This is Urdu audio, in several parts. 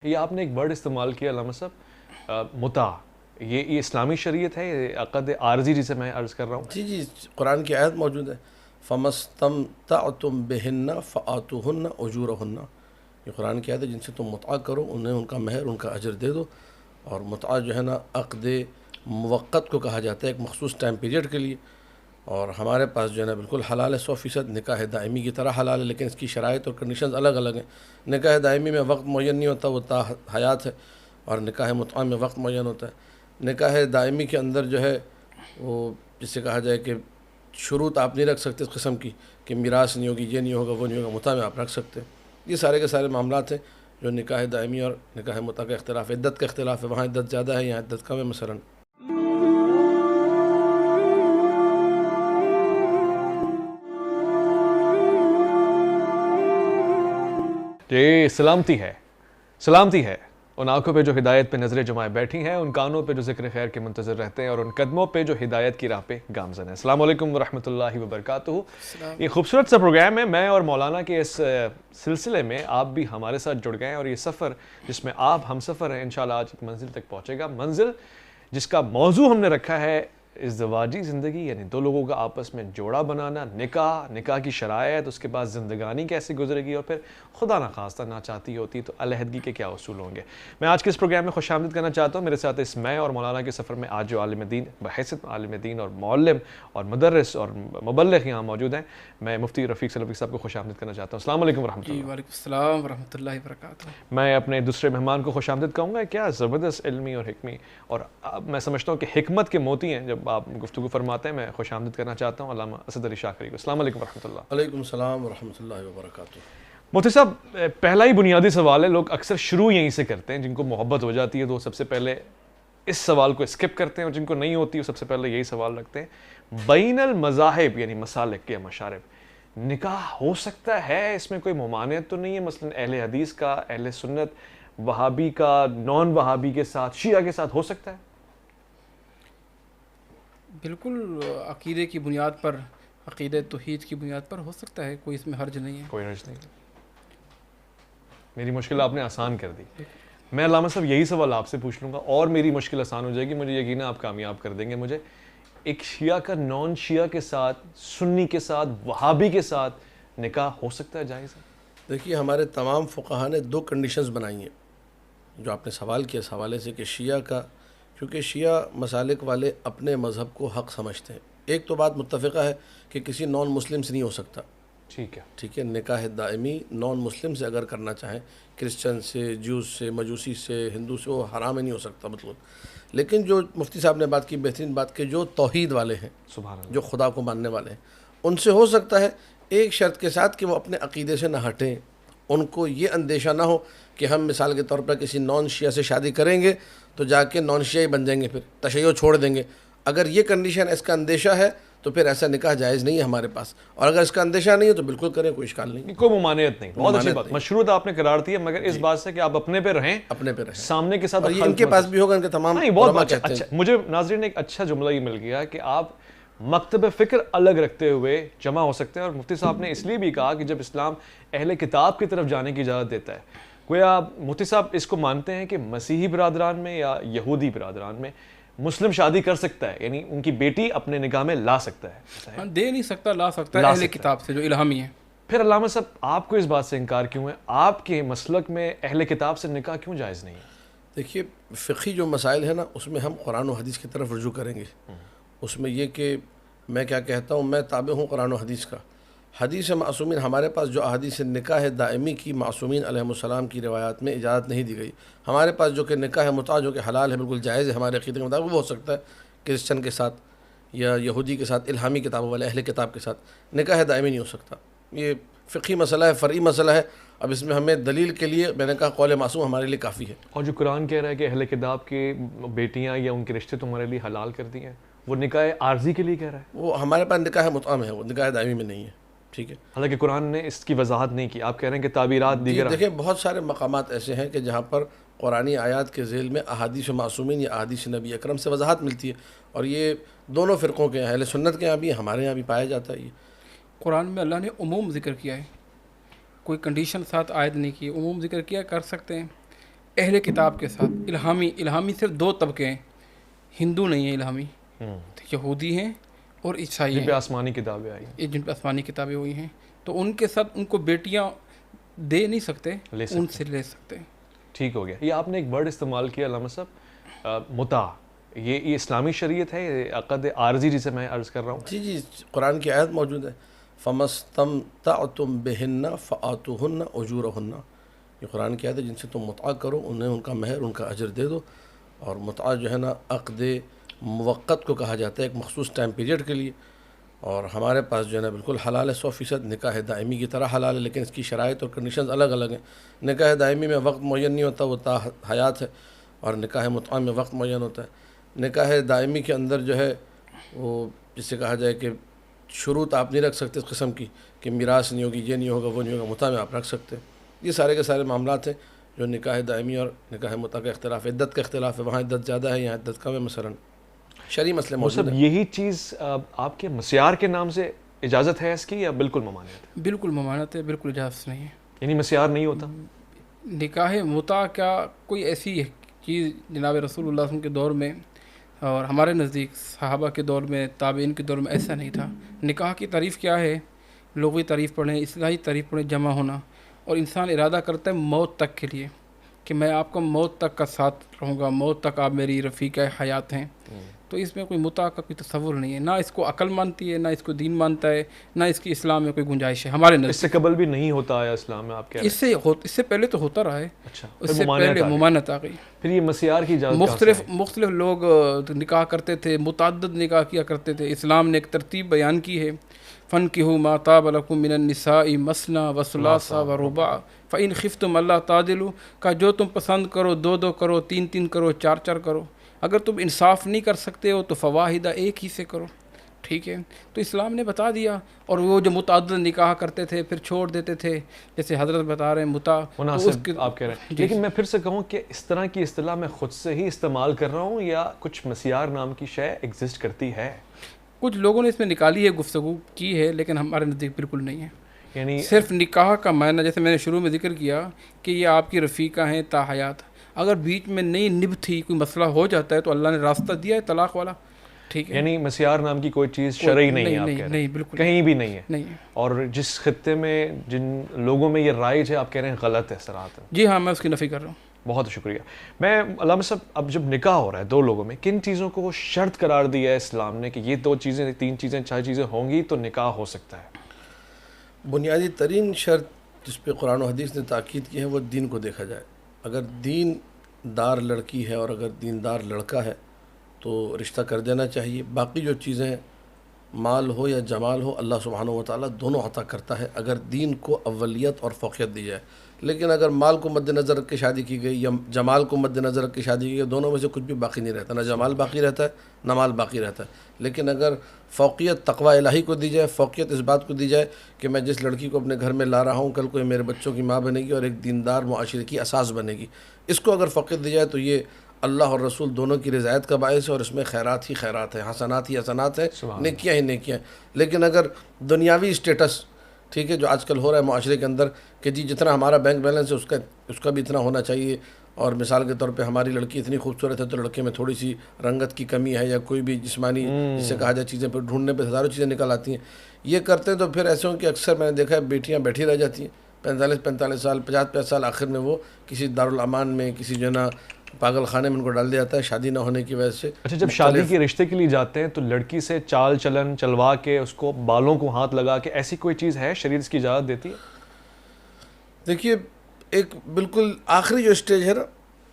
یہ آپ نے ایک ورڈ استعمال کیا علامہ صاحب، متع، یہ اسلامی شریعت ہے، یہ عقد عارضی جسے میں عرض کر رہا ہوں؟ جی قرآن کی آیت موجود ہے، فَمَسْتَمْتَعْتُمْ بِهِنَّ فَآتُوهُنَّ أُجُورَهُنَّ، یہ قرآن کی آیت ہے جن سے تم متعہ کرو، انہیں ان کا مہر، ان کا اجر دے دو. اور متعہ جو ہے نا عقد موقت کو کہا جاتا ہے، ایک مخصوص ٹائم پیریڈ کے لیے. اور ہمارے پاس جو ہے نا بالکل حلال ہے، 100% نکاح دائمی کی طرح حلال ہے، لیکن اس کی شرائط اور کنڈیشنز الگ الگ ہیں. نکاح دائمی میں وقت معین نہیں ہوتا، وہ تا حیات ہے، اور نکاح متعہ میں وقت معین ہوتا ہے. نکاح دائمی کے اندر جو ہے وہ جسے کہا جائے کہ شروط آپ نہیں رکھ سکتے اس قسم کی کہ میراث نہیں ہوگی، یہ نہیں ہوگا، وہ نہیں ہوگا. متعہ میں آپ رکھ سکتے ہیں. یہ سارے کے سارے معاملات ہیں جو نکاح دائمی اور نکاح متعہ کا اختلاف ہے. عدت کا اختلاف ہے، وہاں عدت زیادہ ہے، یہاں عدت کم ہے مثلاً. یہ سلامتی ہے، سلامتی ہے ان آنکھوں پہ جو ہدایت پہ نظریں جمائے بیٹھی ہیں، ان کانوں پہ جو ذکر خیر کے منتظر رہتے ہیں، اور ان قدموں پہ جو ہدایت کی راہ پہ گامزن ہیں. السلام علیکم ورحمۃ اللہ وبرکاتہ. یہ خوبصورت سا پروگرام ہے. میں اور مولانا کے اس سلسلے میں آپ بھی ہمارے ساتھ جڑ گئے ہیں، اور یہ سفر جس میں آپ ہم سفر ہیں انشاءاللہ آج ایک منزل تک پہنچے گا. منزل جس کا موضوع ہم نے رکھا ہے ازدواجی زندگی، یعنی دو لوگوں کا آپس میں جوڑا بنانا، نکاح کی شرائط، اس کے بعد زندگانی کیسے گزرے گی، اور پھر خدا نخواستہ نہ چاہتی ہوتی تو علیحدگی کے کیا اصول ہوں گے. میں آج کے اس پروگرام میں خوش آمدید کرنا چاہتا ہوں. میرے ساتھ اس میں اور مولانا کے سفر میں آج جو عالم دین بحیثیت عالم دین اور معلم اور مدرس اور مبلغ یہاں موجود ہیں، میں مفتی رفیق سلفی صاحب کو خوش آمدید کرنا چاہتا ہوں. السلام علیکم ورحمۃ اللہ. وعلیکم السلام ورحمۃ اللہ وبرکاتہ. میں اپنے دوسرے مہمان کو خوش آمدید کہوں گا. کیا زبردست علمی اور حکمی، اور میں سمجھتا ہوں کہ حکمت کے موتی ہیں جب آپ گفتگو فرماتے ہیں. میں خوش آمدید کرنا چاہتا ہوں علامہ اسد علی شاکری کو. السلام علیکم ورحمۃ اللہ. وعلیکم السلام ورحمۃ اللہ وبرکاتہ. مفتی صاحب، پہلا ہی بنیادی سوال ہے، لوگ اکثر شروع یہیں سے کرتے ہیں. جن کو محبت ہو جاتی ہے تو سب سے پہلے اس سوال کو اسکپ کرتے ہیں، اور جن کو نہیں ہوتی وہ سب سے پہلے یہی سوال رکھتے ہیں. بین المذاہب یعنی مسالک یا مشارب، نکاح ہو سکتا ہے؟ اس میں کوئی ممانعت تو نہیں ہے؟ مثلا اہل حدیث کا، اہل سنت، وہابی کا، نان وہابی کے ساتھ، شیعہ کے ساتھ ہو سکتا ہے؟ بالکل عقیدے کی بنیاد پر، عقیدہ توحید کی بنیاد پر ہو سکتا ہے، کوئی اس میں حرج نہیں ہے. کوئی حرج نہیں. میری مشکل آپ نے آسان کر دی. میں علامہ صاحب یہی سوال آپ سے پوچھ لوں گا اور میری مشکل آسان ہو جائے گی. مجھے یقین ہے آپ کامیاب کر دیں گے مجھے. ایک شیعہ کا نان شیعہ کے ساتھ، سنی کے ساتھ، وہابی کے ساتھ نکاح ہو سکتا ہے؟ جائز ہے؟ دیکھیے، ہمارے تمام فقہا نے 2 کنڈیشنز بنائی ہیں جو آپ نے سوال کیا اس حوالے سے کہ شیعہ کا، کیونکہ شیعہ مسالک والے اپنے مذہب کو حق سمجھتے ہیں. ایک تو بات متفقہ ہے کہ کسی نان مسلم سے نہیں ہو سکتا. ٹھیک ہے، نکاح دائمی نان مسلم سے اگر کرنا چاہیں، کرسچن سے، جوز سے، مجوسی سے، ہندو سے، وہ حرام ہی نہیں ہو سکتا مطلب. لیکن جو مفتی صاحب نے بات کی، بہترین بات کہ جو توحید والے ہیں، سبحان اللہ، جو خدا کو ماننے والے ہیں، ان سے ہو سکتا ہے، ایک شرط کے ساتھ کہ وہ اپنے عقیدے سے نہ ہٹیں. ان کو یہ اندیشہ نہ ہو کہ ہم مثال کے طور پر کسی نان شیعہ سے شادی کریں گے تو جا کے نان شیعہ ہی بن جائیں گے، پھر تشیع چھوڑ دیں گے. اگر یہ کنڈیشن، اس کا اندیشہ ہے تو پھر ایسا نکاح جائز نہیں ہے ہمارے پاس. اور اگر اس کا اندیشہ نہیں ہے تو بالکل کریں، کوئی اشکال نہیں، کوئی ممانعت نہیں. بہت اچھی بات، مشروط آپ نے قرار دیا، مگر اس بات سے کہ آپ اپنے پہ رہیں، اپنے پہ رہیں، سامنے کے ساتھ. اور یہ ان کے پاس بھی ہوگا، ان کے تمام علماء کہتے ہیں. مجھے ناظرین ایک اچھا جملہ یہ مل گیا کہ آپ مکتب فکر الگ رکھتے ہوئے جمع ہو سکتے ہیں. اور مفتی صاحب نے اس لیے بھی کہا کہ جب اسلام اہل کتاب کی طرف جانے کی اجازت دیتا ہے، گویا مفتی صاحب اس کو مانتے ہیں کہ مسیحی برادران میں یا یہودی برادران میں مسلم شادی کر سکتا ہے، یعنی ان کی بیٹی اپنے نکاح میں لا سکتا ہے. دے نہیں سکتا، لا سکتا ہے اہل کتاب سے جو الہامی ہے. پھر علامہ صاحب آپ کو اس بات سے انکار کیوں ہے؟ آپ کے مسلک میں اہل کتاب سے نکاح کیوں جائز نہیں ہے؟ دیکھیے، فقہی جو مسائل ہیں نا، اس میں ہم قرآن و حدیث کی طرف رجوع کریں گے. اس میں یہ کہ میں کیا کہتا ہوں، میں تابع ہوں قرآن و حدیث کا. حدیث معصومین، ہمارے پاس جو احادیث نکاح دائمی کی معصومین علیہ السلام کی روایات میں اجازت نہیں دی گئی. ہمارے پاس جو کہ نکاح متعہ جو کہ حلال ہے، بالکل جائز ہے ہمارے عقیدے کے مطابق، وہ ہو سکتا ہے کرسچن کے ساتھ یا یہودی کے ساتھ، الہامی کتابوں والے اہل کتاب کے ساتھ. نکاح دائمی نہیں ہو سکتا. یہ فقہی مسئلہ ہے، فرعی مسئلہ ہے. اب اس میں ہمیں دلیل کے لیے میں نے کہا قول معصوم ہمارے لیے کافی ہے. اور جو قرآن کہہ رہا ہے کہ اہل کتاب کی بیٹیاں یا ان کے رشتے تمہارے لیے حلال کر دی ہیں، وہ نکاح عارضی کے لیے کہہ رہا ہے. وہ ہمارے پاس نکاح متعہ میں ہے، وہ نکاح دائمی میں نہیں ہے. ٹھیک ہے، حالانکہ قرآن نے اس کی وضاحت نہیں کی. آپ کہہ رہے ہیں کہ تعبیرات دیگر. دیکھیں، بہت سارے مقامات ایسے ہیں کہ جہاں پر قرآنی آیات کے ذیل میں احادیث معصومین یا احادیث نبی اکرم سے وضاحت ملتی ہے. اور یہ دونوں فرقوں کے، اہل سنت کے یہاں بھی، ہمارے یہاں بھی پایا جاتا ہے. یہ قرآن میں اللہ نے عموم ذکر کیا ہے، کوئی کنڈیشن ساتھ عائد نہیں کی، عموم ذکر کیا، کر سکتے ہیں. اہل کتاب کے ساتھ الہامی صرف دو طبقے ہیں، ہندو نہیں ہیں الہامی، یہودی ہیں اور عیسائی جن پہ ہیں، آسمانی کتابیں آئی ہیں، جن پہ آسمانی کتابیں ہوئی ہیں، تو ان کے ساتھ ان کو بیٹیاں دے نہیں سکتے، لے ان سکتے سے لے سکتے ہیں۔ ٹھیک ہو گیا۔ یہ آپ نے ایک ورڈ استعمال کیا علامہ صاحب، متع، یہ اسلامی شریعت ہے، یہ عقد عارضی جسے میں عرض کر رہا ہوں؟ جی جی، قرآن کی آیت موجود ہے، فَمَسْتَمْتَعْتُمْ بِهِنَّ فَآتُوهُنَّ أُجُورَهُنَّ، یہ قرآن کی آیت ہے، جن سے تم متعہ کرو انہیں ان کا مہر، ان کا اجر دے دو۔ اور متعہ جو ہے نا عقد موقت کو کہا جاتا ہے، ایک مخصوص ٹائم پیریڈ کے لیے، اور ہمارے پاس جو ہے نا بالکل حلال ہے، 100% نکاح دائمی کی طرح حلال ہے، لیکن اس کی شرائط اور کنڈیشنز الگ الگ ہیں۔ نکاح دائمی میں وقت معین نہیں ہوتا، وہ تا حیات ہے، اور نکاح متعہ میں وقت معین ہوتا ہے۔ نکاح دائمی کے اندر جو ہے وہ جسے کہا جائے کہ شروط آپ نہیں رکھ سکتے اس قسم کی کہ میراث نہیں ہوگی، یہ نہیں ہوگا، وہ نہیں ہوگا، متعہ میں آپ رکھ سکتے ہیں۔ یہ سارے کے سارے معاملات ہیں جو نکاح دائمی اور نکاح متعہ کا اختلاف ہے۔ عدت کا اختلاف ہے، وہاں عدت زیادہ ہے، یہاں عدت کم ہے، مثلاً شرعی مسئلے وہ موجود سب ہیں۔ یہی چیز آپ کے مسیار کے نام سے اجازت ہے اس کی، یا بالکل ممانعت ہے؟ بالکل ممانعت ہے، بالکل اجازت نہیں ہے۔ یعنی مسیار نہیں ہوتا؟ نکاح متع کا کوئی ایسی چیز جناب رسول اللہ صلی اللہ علیہ وسلم کے دور میں اور ہمارے نزدیک صحابہ کے دور میں، تابعین کے دور میں ایسا نہیں تھا۔ نکاح کی تعریف کیا ہے؟ لغوی تعریف پڑھیں، اصطلاحی تعریف پڑھیں، جمع ہونا، اور انسان ارادہ کرتا ہے موت تک کے لیے کہ میں آپ کا موت تک کا ساتھ رہوں گا، موت تک آپ میری رفیق حیات ہیں۔ تو اس میں کوئی متع کا کوئی تصور نہیں ہے، نہ اس کو عقل مانتی ہے، نہ اس کو دین مانتا ہے، نہ اس کی اسلام میں کوئی گنجائش ہے ہمارے اس نزدیک۔ سے قبل بھی نہیں ہوتا آیا اسلام میں، آپ کہہ رہے ہیں؟ اس سے پہلے تو ہوتا رہا ہے، اچھا، اس پھر سے ممانعت پہلے آ گئی۔ ممانعت آ گئی۔ پھر یہ مسیار کی اجازت کہاں سے آئی؟ مختلف لوگ نکاح کرتے تھے، متعدد نکاح کیا کرتے تھے۔ اسلام نے ایک ترتیب بیان کی ہے، فَانْكِحُوا مَا طَابَ لَكُم مِّنَ النِّسَاءِ مَثْنَىٰ وَثُلَاثَ وَرُبَاعَ فَإِنْ خِفْتُمْ أَلَّا تَعْدِلُوا، کہ جو تم پسند کرو دو دو کرو، تین تین کرو، چار چار کرو، اگر تم انصاف نہیں کر سکتے ہو تو فواحدہ، ایک ہی سے کرو، ٹھیک ہے؟ تو اسلام نے بتا دیا۔ اور وہ جو متعدد نکاح کرتے تھے پھر چھوڑ دیتے تھے، جیسے حضرت بتا رہے ہیں متع، مناسب آپ کہہ رہے ہیں، لیکن میں پھر سے کہوں کہ اس طرح کی اصطلاح میں خود سے ہی استعمال کر رہا ہوں، یا کچھ مسیار نام کی شے ایگزسٹ کرتی ہے؟ کچھ لوگوں نے اس میں نکالی ہے، گفتگو کی ہے، لیکن ہمارے نزدیک بالکل نہیں ہے۔ یعنی صرف نکاح کا معنی، جیسے میں نے شروع میں ذکر کیا کہ یہ آپ کی رفیقہ ہیں تا حیات، اگر بیچ میں نئی نبھ تھی، کوئی مسئلہ ہو جاتا ہے تو اللہ نے راستہ دیا ہے طلاق والا، ٹھیک ہے؟ یعنی مسیار نام کی کوئی چیز شرعی نہیں ہے، آپ کہہ رہے ہیں؟ نہیں، بالکل کہیں بھی نہیں ہے؟ نہیں۔ اور جس خطے میں جن لوگوں میں یہ رائج ہے، آپ کہہ رہے ہیں غلط ہے صراحتاً؟ جی ہاں، میں اس کی نفی کر رہا ہوں۔ بہت شکریہ۔ میں علامہ صاحب، اب جب نکاح ہو رہا ہے دو لوگوں میں، کن چیزوں کو شرط قرار دیا ہے اسلام نے کہ یہ دو چیزیں، تین چیزیں، چار چیزیں ہوں گی تو نکاح ہو سکتا ہے؟ بنیادی ترین شرط جس پہ قرآن و حدیث نے تاکید کی ہے وہ دین کو دیکھا جائے۔ اگر دین دار لڑکی ہے اور اگر دیندار لڑکا ہے تو رشتہ کر دینا چاہیے۔ باقی جو چیزیں مال ہو یا جمال ہو، اللہ سبحانہ و تعالیٰ دونوں عطا کرتا ہے اگر دین کو اولیت اور فوقیت دی جائے۔ لیکن اگر مال کو مد نظر رکھ کے شادی کی گئی یا جمال کو مد نظر رکھ کے شادی کی گئی، دونوں میں سے کچھ بھی باقی نہیں رہتا، نہ جمال باقی رہتا ہے نہ مال باقی رہتا ہے۔ لیکن اگر فوقیت تقوی الہی کو دی جائے، فوقیت اس بات کو دی جائے کہ میں جس لڑکی کو اپنے گھر میں لا رہا ہوں کل کو یہ میرے بچوں کی ماں بنے گی اور ایک دیندار معاشرے کی اساس بنے گی، اس کو اگر فوقیت دی جائے تو یہ اللہ اور رسول دونوں کی رضایت کا باعث ہے، اور اس میں خیرات ہی خیرات ہے، حسنات ہی حسنات ہیں، نیکیاں ہی نیکیاں ہیں۔ لیکن اگر دنیاوی اسٹیٹس، ٹھیک ہے، جو آج کل ہو رہا ہے معاشرے کے اندر کہ جی جتنا ہمارا بینک بیلنس ہے اس کا بھی اتنا ہونا چاہیے، اور مثال کے طور پہ ہماری لڑکی اتنی خوبصورت ہے تو لڑکے میں تھوڑی سی رنگت کی کمی ہے، یا کوئی بھی جسمانی جسے کہا جائے چیزیں پہ ڈھونڈنے پہ ہزاروں چیزیں نکل آتی ہیں، یہ کرتے ہیں تو پھر ایسے ہوں کہ اکثر میں نے دیکھا ہے بیٹیاں بیٹھی رہ جاتی ہیں 45 سال 50 سال، آخر میں وہ کسی دارالامان میں کسی جو ہے نا پاگل خانے میں ان کو ڈال دیا جاتا ہے شادی نہ ہونے کی وجہ سے۔ اچھا، جب شادی کے رشتے کے لیے جاتے ہیں تو لڑکی سے چال چلن چلوا کے، اس کو بالوں کو ہاتھ لگا کے، ایسی کوئی چیز ہے شریعت اس کی اجازت دیتی ہے؟ دیکھیے، ایک بالکل آخری جو اسٹیج ہے نا،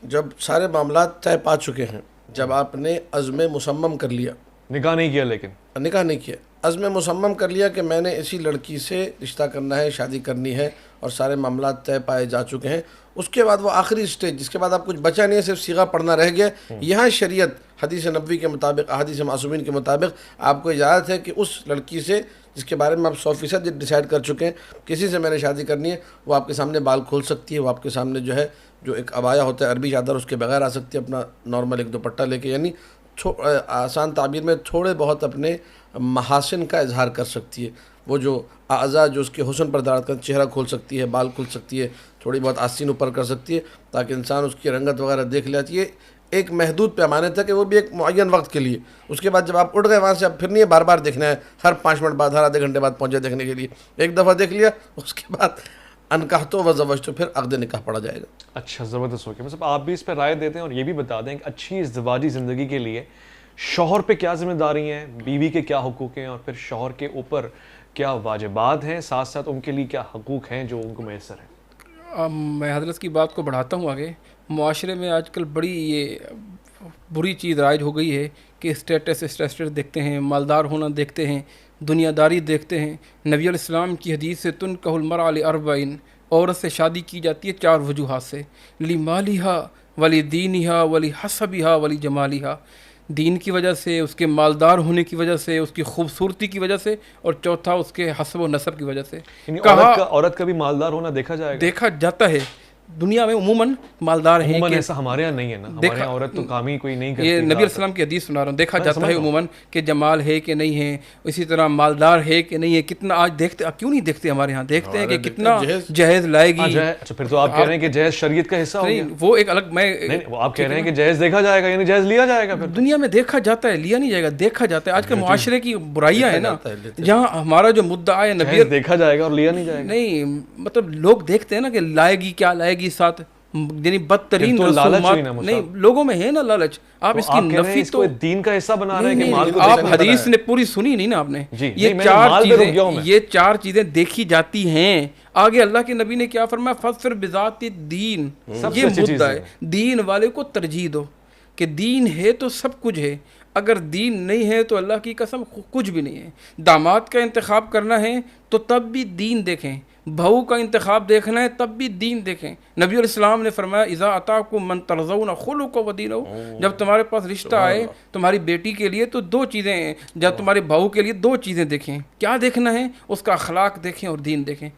جب سارے معاملات طے پا چکے ہیں، جب آپ نے عزم مصمم کر لیا، نکاح نہیں کیا لیکن نکاح نہیں کیا، عزم مصمم کر لیا کہ میں نے اسی لڑکی سے رشتہ کرنا ہے، شادی کرنی ہے، اور سارے معاملات طے پائے جا چکے ہیں، اس کے بعد وہ آخری اسٹیج جس کے بعد آپ کچھ بچا نہیں ہے، صرف صیغہ پڑھنا رہ گیا، یہاں شریعت حدیث نبوی کے مطابق، احادیث معصومین کے مطابق آپ کو اجازت ہے کہ اس لڑکی سے جس کے بارے میں آپ 100% ڈیسائیڈ کر چکے ہیں کسی سے میں نے شادی کرنی ہے، وہ آپ کے سامنے بال کھول سکتی ہے، وہ آپ کے سامنے جو ہے جو ایک عبایا ہوتا ہے عربی چادر، اس کے بغیر آ سکتی ہے، اپنا نارمل ایک دوپٹہ لے کے، یعنی آسان تعبیر میں تھوڑے بہت اپنے محاسن کا اظہار کر سکتی ہے۔ وہ جو اعضاء جو اس کے حسن پر دلالت کرتے، چہرہ کھول سکتی ہے، بال کھل سکتی ہے، تھوڑی بہت آستین اوپر کر سکتی ہے تاکہ انسان اس کی رنگت وغیرہ دیکھ لے. یہ ایک محدود پیمانے تک ہے، وہ بھی ایک معین وقت کے لیے. اس کے بعد جب آپ اٹھ گئے وہاں سے، اب پھر نہیں ہے بار بار دیکھنا ہے، ہر 5 منٹ بعد، ہر آدھے گھنٹے بعد پہنچے دیکھنے کے لیے. ایک دفعہ دیکھ لیا، اس کے بعد انکحتو و زوجتو، پھر عقد نکاح پڑا جائے گا. اچھا، زبردست ہو گیا. مطلب آپ بھی اس پہ رائے دیتے ہیں اور یہ بھی بتا دیں کہ اچھی ازدواجی زندگی کے لیے شوہر پہ کیا ذمہ داری ہیں، بیوی کے کیا حقوق ہیں، اور پھر شوہر کے اوپر کیا واجبات ہیں، ساتھ ساتھ ان کے لیے کیا حقوق ہیں جو ان کو میسر ہیں. میں حضرت کی بات کو بڑھاتا ہوں آگے. معاشرے میں آج کل بڑی یہ بری چیز رائج ہو گئی ہے کہ اسٹیٹس دیکھتے ہیں، مالدار ہونا دیکھتے ہیں، دنیا داری دیکھتے ہیں. نبی علیہ السلام کی حدیث سے تنکح المرأة لأربعین، عورت سے شادی کی جاتی ہے 4 وجوہات سے: لمالہا ولدینہا ولحسبہا ولجمالہا. دین کی وجہ سے، اس کے مالدار ہونے کی وجہ سے، اس کی خوبصورتی کی وجہ سے، اور چوتھا اس کے حسب و نسب کی وجہ سے. یعنی عورت کا بھی مالدار ہونا دیکھا جائے گا؟ دیکھا جاتا ہے. دنیا میں عموماً مالدار ہیں عموماً کہ ایسا ہمارے یہاں نہیں ہے نا، ہمارے یہاں عورت تو کام ہی کوئی نہیں کرتی. یہ نبی علیہ السلام کی حدیث سنا رہا ہوں. دیکھا جاتا ہے عموماً کہ جمال ہے کہ نہیں ہے، اسی طرح مالدار ہے کہ نہیں ہے. کتنا آج دیکھتے، کیوں نہیں دیکھتے ہمارے ہاں، دیکھتے ہیں کہ کتنا جہیز لائے گی. اچھا، پھر تو آپ کہہ رہے ہیں کہ جہیز شریعت کا حصہ ہو گیا. وہ ایک الگ، میں وہ آپ کہہ رہے ہیں کہ جہیز دیکھا جائے گا، یعنی جہیز لیا جائے گا. پھر دنیا میں دیکھا جاتا ہے، لیا نہیں جائے گا، دیکھا جاتا ہے. آج کل معاشرے کی برائیاں ہیں نا، جہاں ہمارا جو مدعا ہے نبی دیکھا جائے گا اور لیا نہیں جائے گا. نہیں، مطلب لوگ دیکھتے ہیں نا کہ لائے گی کیا لائے گی ساتھ، یعنی بدترین رسومات. نہیں، لوگوں میں ہے نا لالچ. آپ اس کی نفی تو دین کا حصہ بنا رہے ہیں کہ مال کو. آپ حدیث نے پوری سنی نہیں نا آپ نے. یہ 4 چیزیں دیکھی جاتی ہیں. آگے اللہ کے نبی نے کیا فرمایا؟ فَاظْفَرْ بِذَاتِ الدِّین. یہ مدعا ہے، دین والے کو ترجیح دو، کہ دین ہے تو سب کچھ ہے، اگر دین نہیں ہے تو اللہ کی قسم کچھ بھی نہیں ہے. داماد کا انتخاب کرنا ہے تو تب بھی دین دیکھیں، بہو کا انتخاب دیکھنا ہے تب بھی دین دیکھیں. نبی علیہ السلام نے فرمایا اذا اتاکم من ترضون خلقہ ودینہ. جب تمہارے پاس رشتہ آئے تمہاری بیٹی کے لیے تو 2 چیزیں ہیں، جب تمہارے بہو کے لیے 2 چیزیں دیکھیں. کیا دیکھنا ہے؟ اس کا اخلاق دیکھیں اور دین دیکھیں.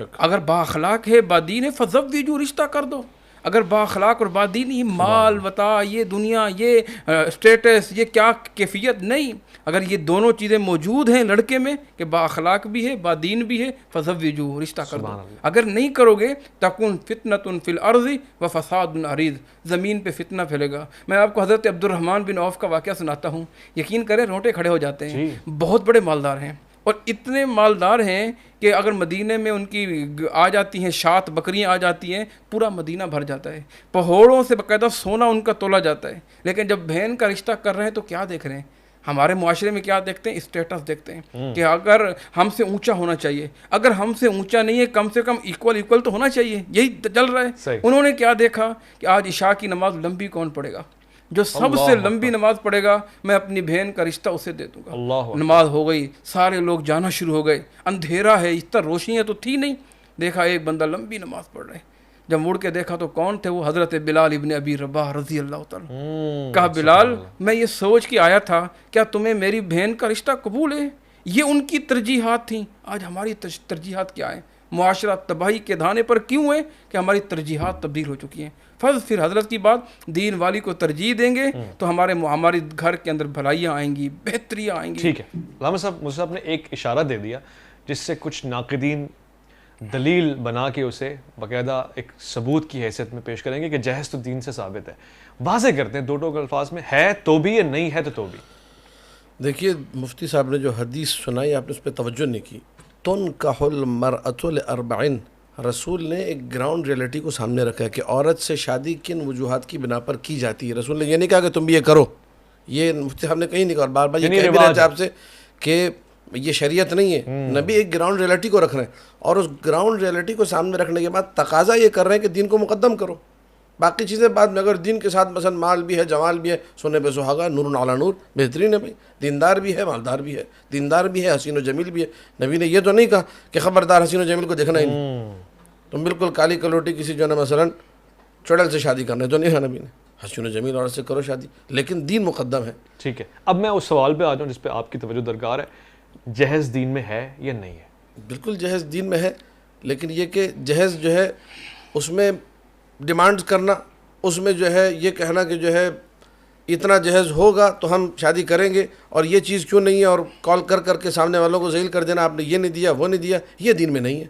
اگر با اخلاق ہے، با دین ہے، فزوجوا، رشتہ کر دو. اگر با اخلاق اور با دینی، مال وطا، یہ دنیا، یہ اسٹیٹس، یہ کیا کیفیت نہیں. اگر یہ دونوں چیزیں موجود ہیں لڑکے میں کہ با اخلاق بھی ہے، با دین بھی ہے، فزوجوا، رشتہ کر دو. اگر نہیں کرو گے تکن فتنۃ فی الارض وفساد عریض، زمین پہ فتنہ پھیلے گا. میں آپ کو حضرت عبد الرحمن بن عوف کا واقعہ سناتا ہوں. یقین کریں رونٹے کھڑے ہو جاتے ہیں. بہت بڑے مالدار ہیں، اور اتنے مالدار ہیں کہ اگر مدینے میں ان کی آ جاتی ہیں شات، بکریاں آ جاتی ہیں، پورا مدینہ بھر جاتا ہے. پہاڑوں سے باقاعدہ سونا ان کا تولا جاتا ہے. لیکن جب بہن کا رشتہ کر رہے ہیں تو کیا دیکھ رہے ہیں؟ ہمارے معاشرے میں کیا دیکھتے ہیں؟ اسٹیٹس دیکھتے ہیں کہ اگر ہم سے اونچا ہونا چاہیے، اگر ہم سے اونچا نہیں ہے کم سے کم ایکول تو ہونا چاہیے. یہی چل رہا ہے. انہوں نے کیا دیکھا کہ آج عشاء کی نماز لمبی کون پڑھے گا؟ جو سب سے لمبی نماز پڑھے گا میں اپنی بہن کا رشتہ اسے دے دوں گا. نماز ہو گئی، سارے لوگ جانا شروع ہو گئے. اندھیرا ہے، اس طرح روشنیاں تو تھی نہیں. دیکھا ایک بندہ لمبی نماز پڑھ رہے. جب مڑ کے دیکھا تو کون تھے وہ؟ حضرت بلال ابن ابی رباح رضی اللہ تعالیٰ. کہا بلال، میں یہ سوچ کے آیا تھا کیا تمہیں میری بہن کا رشتہ قبول ہے؟ یہ ان کی ترجیحات تھیں. آج ہماری ترجیحات کیا ہیں؟ معاشرہ تباہی کے دھانے پر کیوں ہے؟ کہ ہماری ترجیحات تبدیل ہو چکی ہیں. پھر حضرت کی بات، دین والی کو ترجیح دیں گے تو ہمارے گھر کے اندر بھلائیاں آئیں گی، بہتریاں آئیں گی. ٹھیک ہے علامہ صاحب، مجھے آپ نے ایک اشارہ دے دیا جس سے کچھ ناقدین دلیل بنا کے اسے باقاعدہ ایک ثبوت کی حیثیت میں پیش کریں گے کہ جہیز تو دین سے ثابت ہے. واضح کرتے ہیں 2 ٹوک الفاظ میں، ہے تو بھی یا نہیں ہے تو بھی. دیکھیے مفتی صاحب نے جو حدیث سنائی آپ نے اس پہ توجہ نہیں کی. تنکح المرأة لأربعین، رسول نے ایک گراؤنڈ ریئلٹی کو سامنے رکھا ہے کہ عورت سے شادی کن وجوہات کی بنا پر کی جاتی ہے. رسول نے یہ نہیں کہا کہ تم بھی یہ کرو. یہ مفتی صاحب نے کہیں نہیں کہا، اور بار بار یہ کہہ بھی رہے تھے آپ سے کہ یہ شریعت نہیں ہے. نبی ایک گراؤنڈ ریئلٹی کو رکھ رہے ہیں، اور اس گراؤنڈ ریئلٹی کو سامنے رکھنے کے بعد تقاضا یہ کر رہے ہیں کہ دین کو مقدم کرو. باقی چیزیں بعد میں، اگر دین کے ساتھ مثلا مال بھی ہے، جمال بھی ہے، سونے پہ سہاگا، نور علی نور، بہترین ہے بھائی. دیندار بھی ہے، مالدار بھی ہے، دیندار بھی ہے، حسین و جمیل بھی ہے. نبی نے یہ تو نہیں کہا کہ خبردار حسین و جمیل کو دیکھنا ہی نہیں، تم بالکل کالی کلوٹی کسی جو ہے نا مثلا چڑیل سے شادی کرنا ہے، تو نہیں کہا نبی نے. حسین و جمیل عورت سے کرو شادی، لیکن دین مقدم ہے. ٹھیک ہے، اب میں اس سوال پہ آ جاؤں جس پہ آپ کی توجہ درکار ہے. جہیز دین میں ہے یا نہیں ہے؟ بالکل جہیز دین میں ہے، لیکن یہ کہ جہیز جو ہے اس میں ڈیمانڈ کرنا، اس میں جو ہے یہ کہنا کہ جو ہے اتنا جہیز ہوگا تو ہم شادی کریں گے، اور یہ چیز کیوں نہیں ہے، اور کال کر کر کے سامنے والوں کو ذلیل کر دینا آپ نے یہ نہیں دیا وہ نہیں دیا، یہ دین میں نہیں ہے۔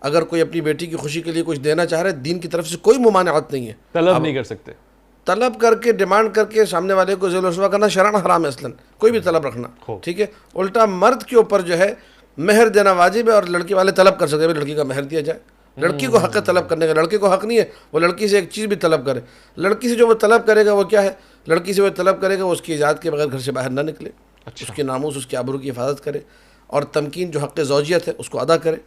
اگر کوئی اپنی بیٹی کی خوشی کے لیے کچھ دینا چاہ رہا ہے، دین کی طرف سے کوئی ممانعت نہیں ہے۔ طلب نہیں کر سکتے، طلب کر کے ڈیمانڈ کر کے سامنے والے کو ذیل و رسوا کرنا شرعاً حرام ہے اصلاً، کوئی بھی طلب رکھنا، ٹھیک ہے۔ الٹا مرد کے اوپر جو ہے مہر دینا واجب ہے، اور لڑکی والے طلب کر سکتے ہیں لڑکی کا مہر دیا جائے۔ لڑکی کو حق ہے طلب کرنے کا، لڑکے کو حق نہیں ہے وہ لڑکی سے ایک چیز بھی طلب کرے۔ لڑکی سے جو وہ طلب کرے گا وہ کیا ہے، لڑکی سے وہ طلب کرے گا وہ اس کی اجازت کے بغیر گھر سے باہر نہ نکلے، اس کے ناموس اس کے آبرو کی حفاظت کرے، اور تمکین جو حق زوجیت ہے اس کو ادا کرے۔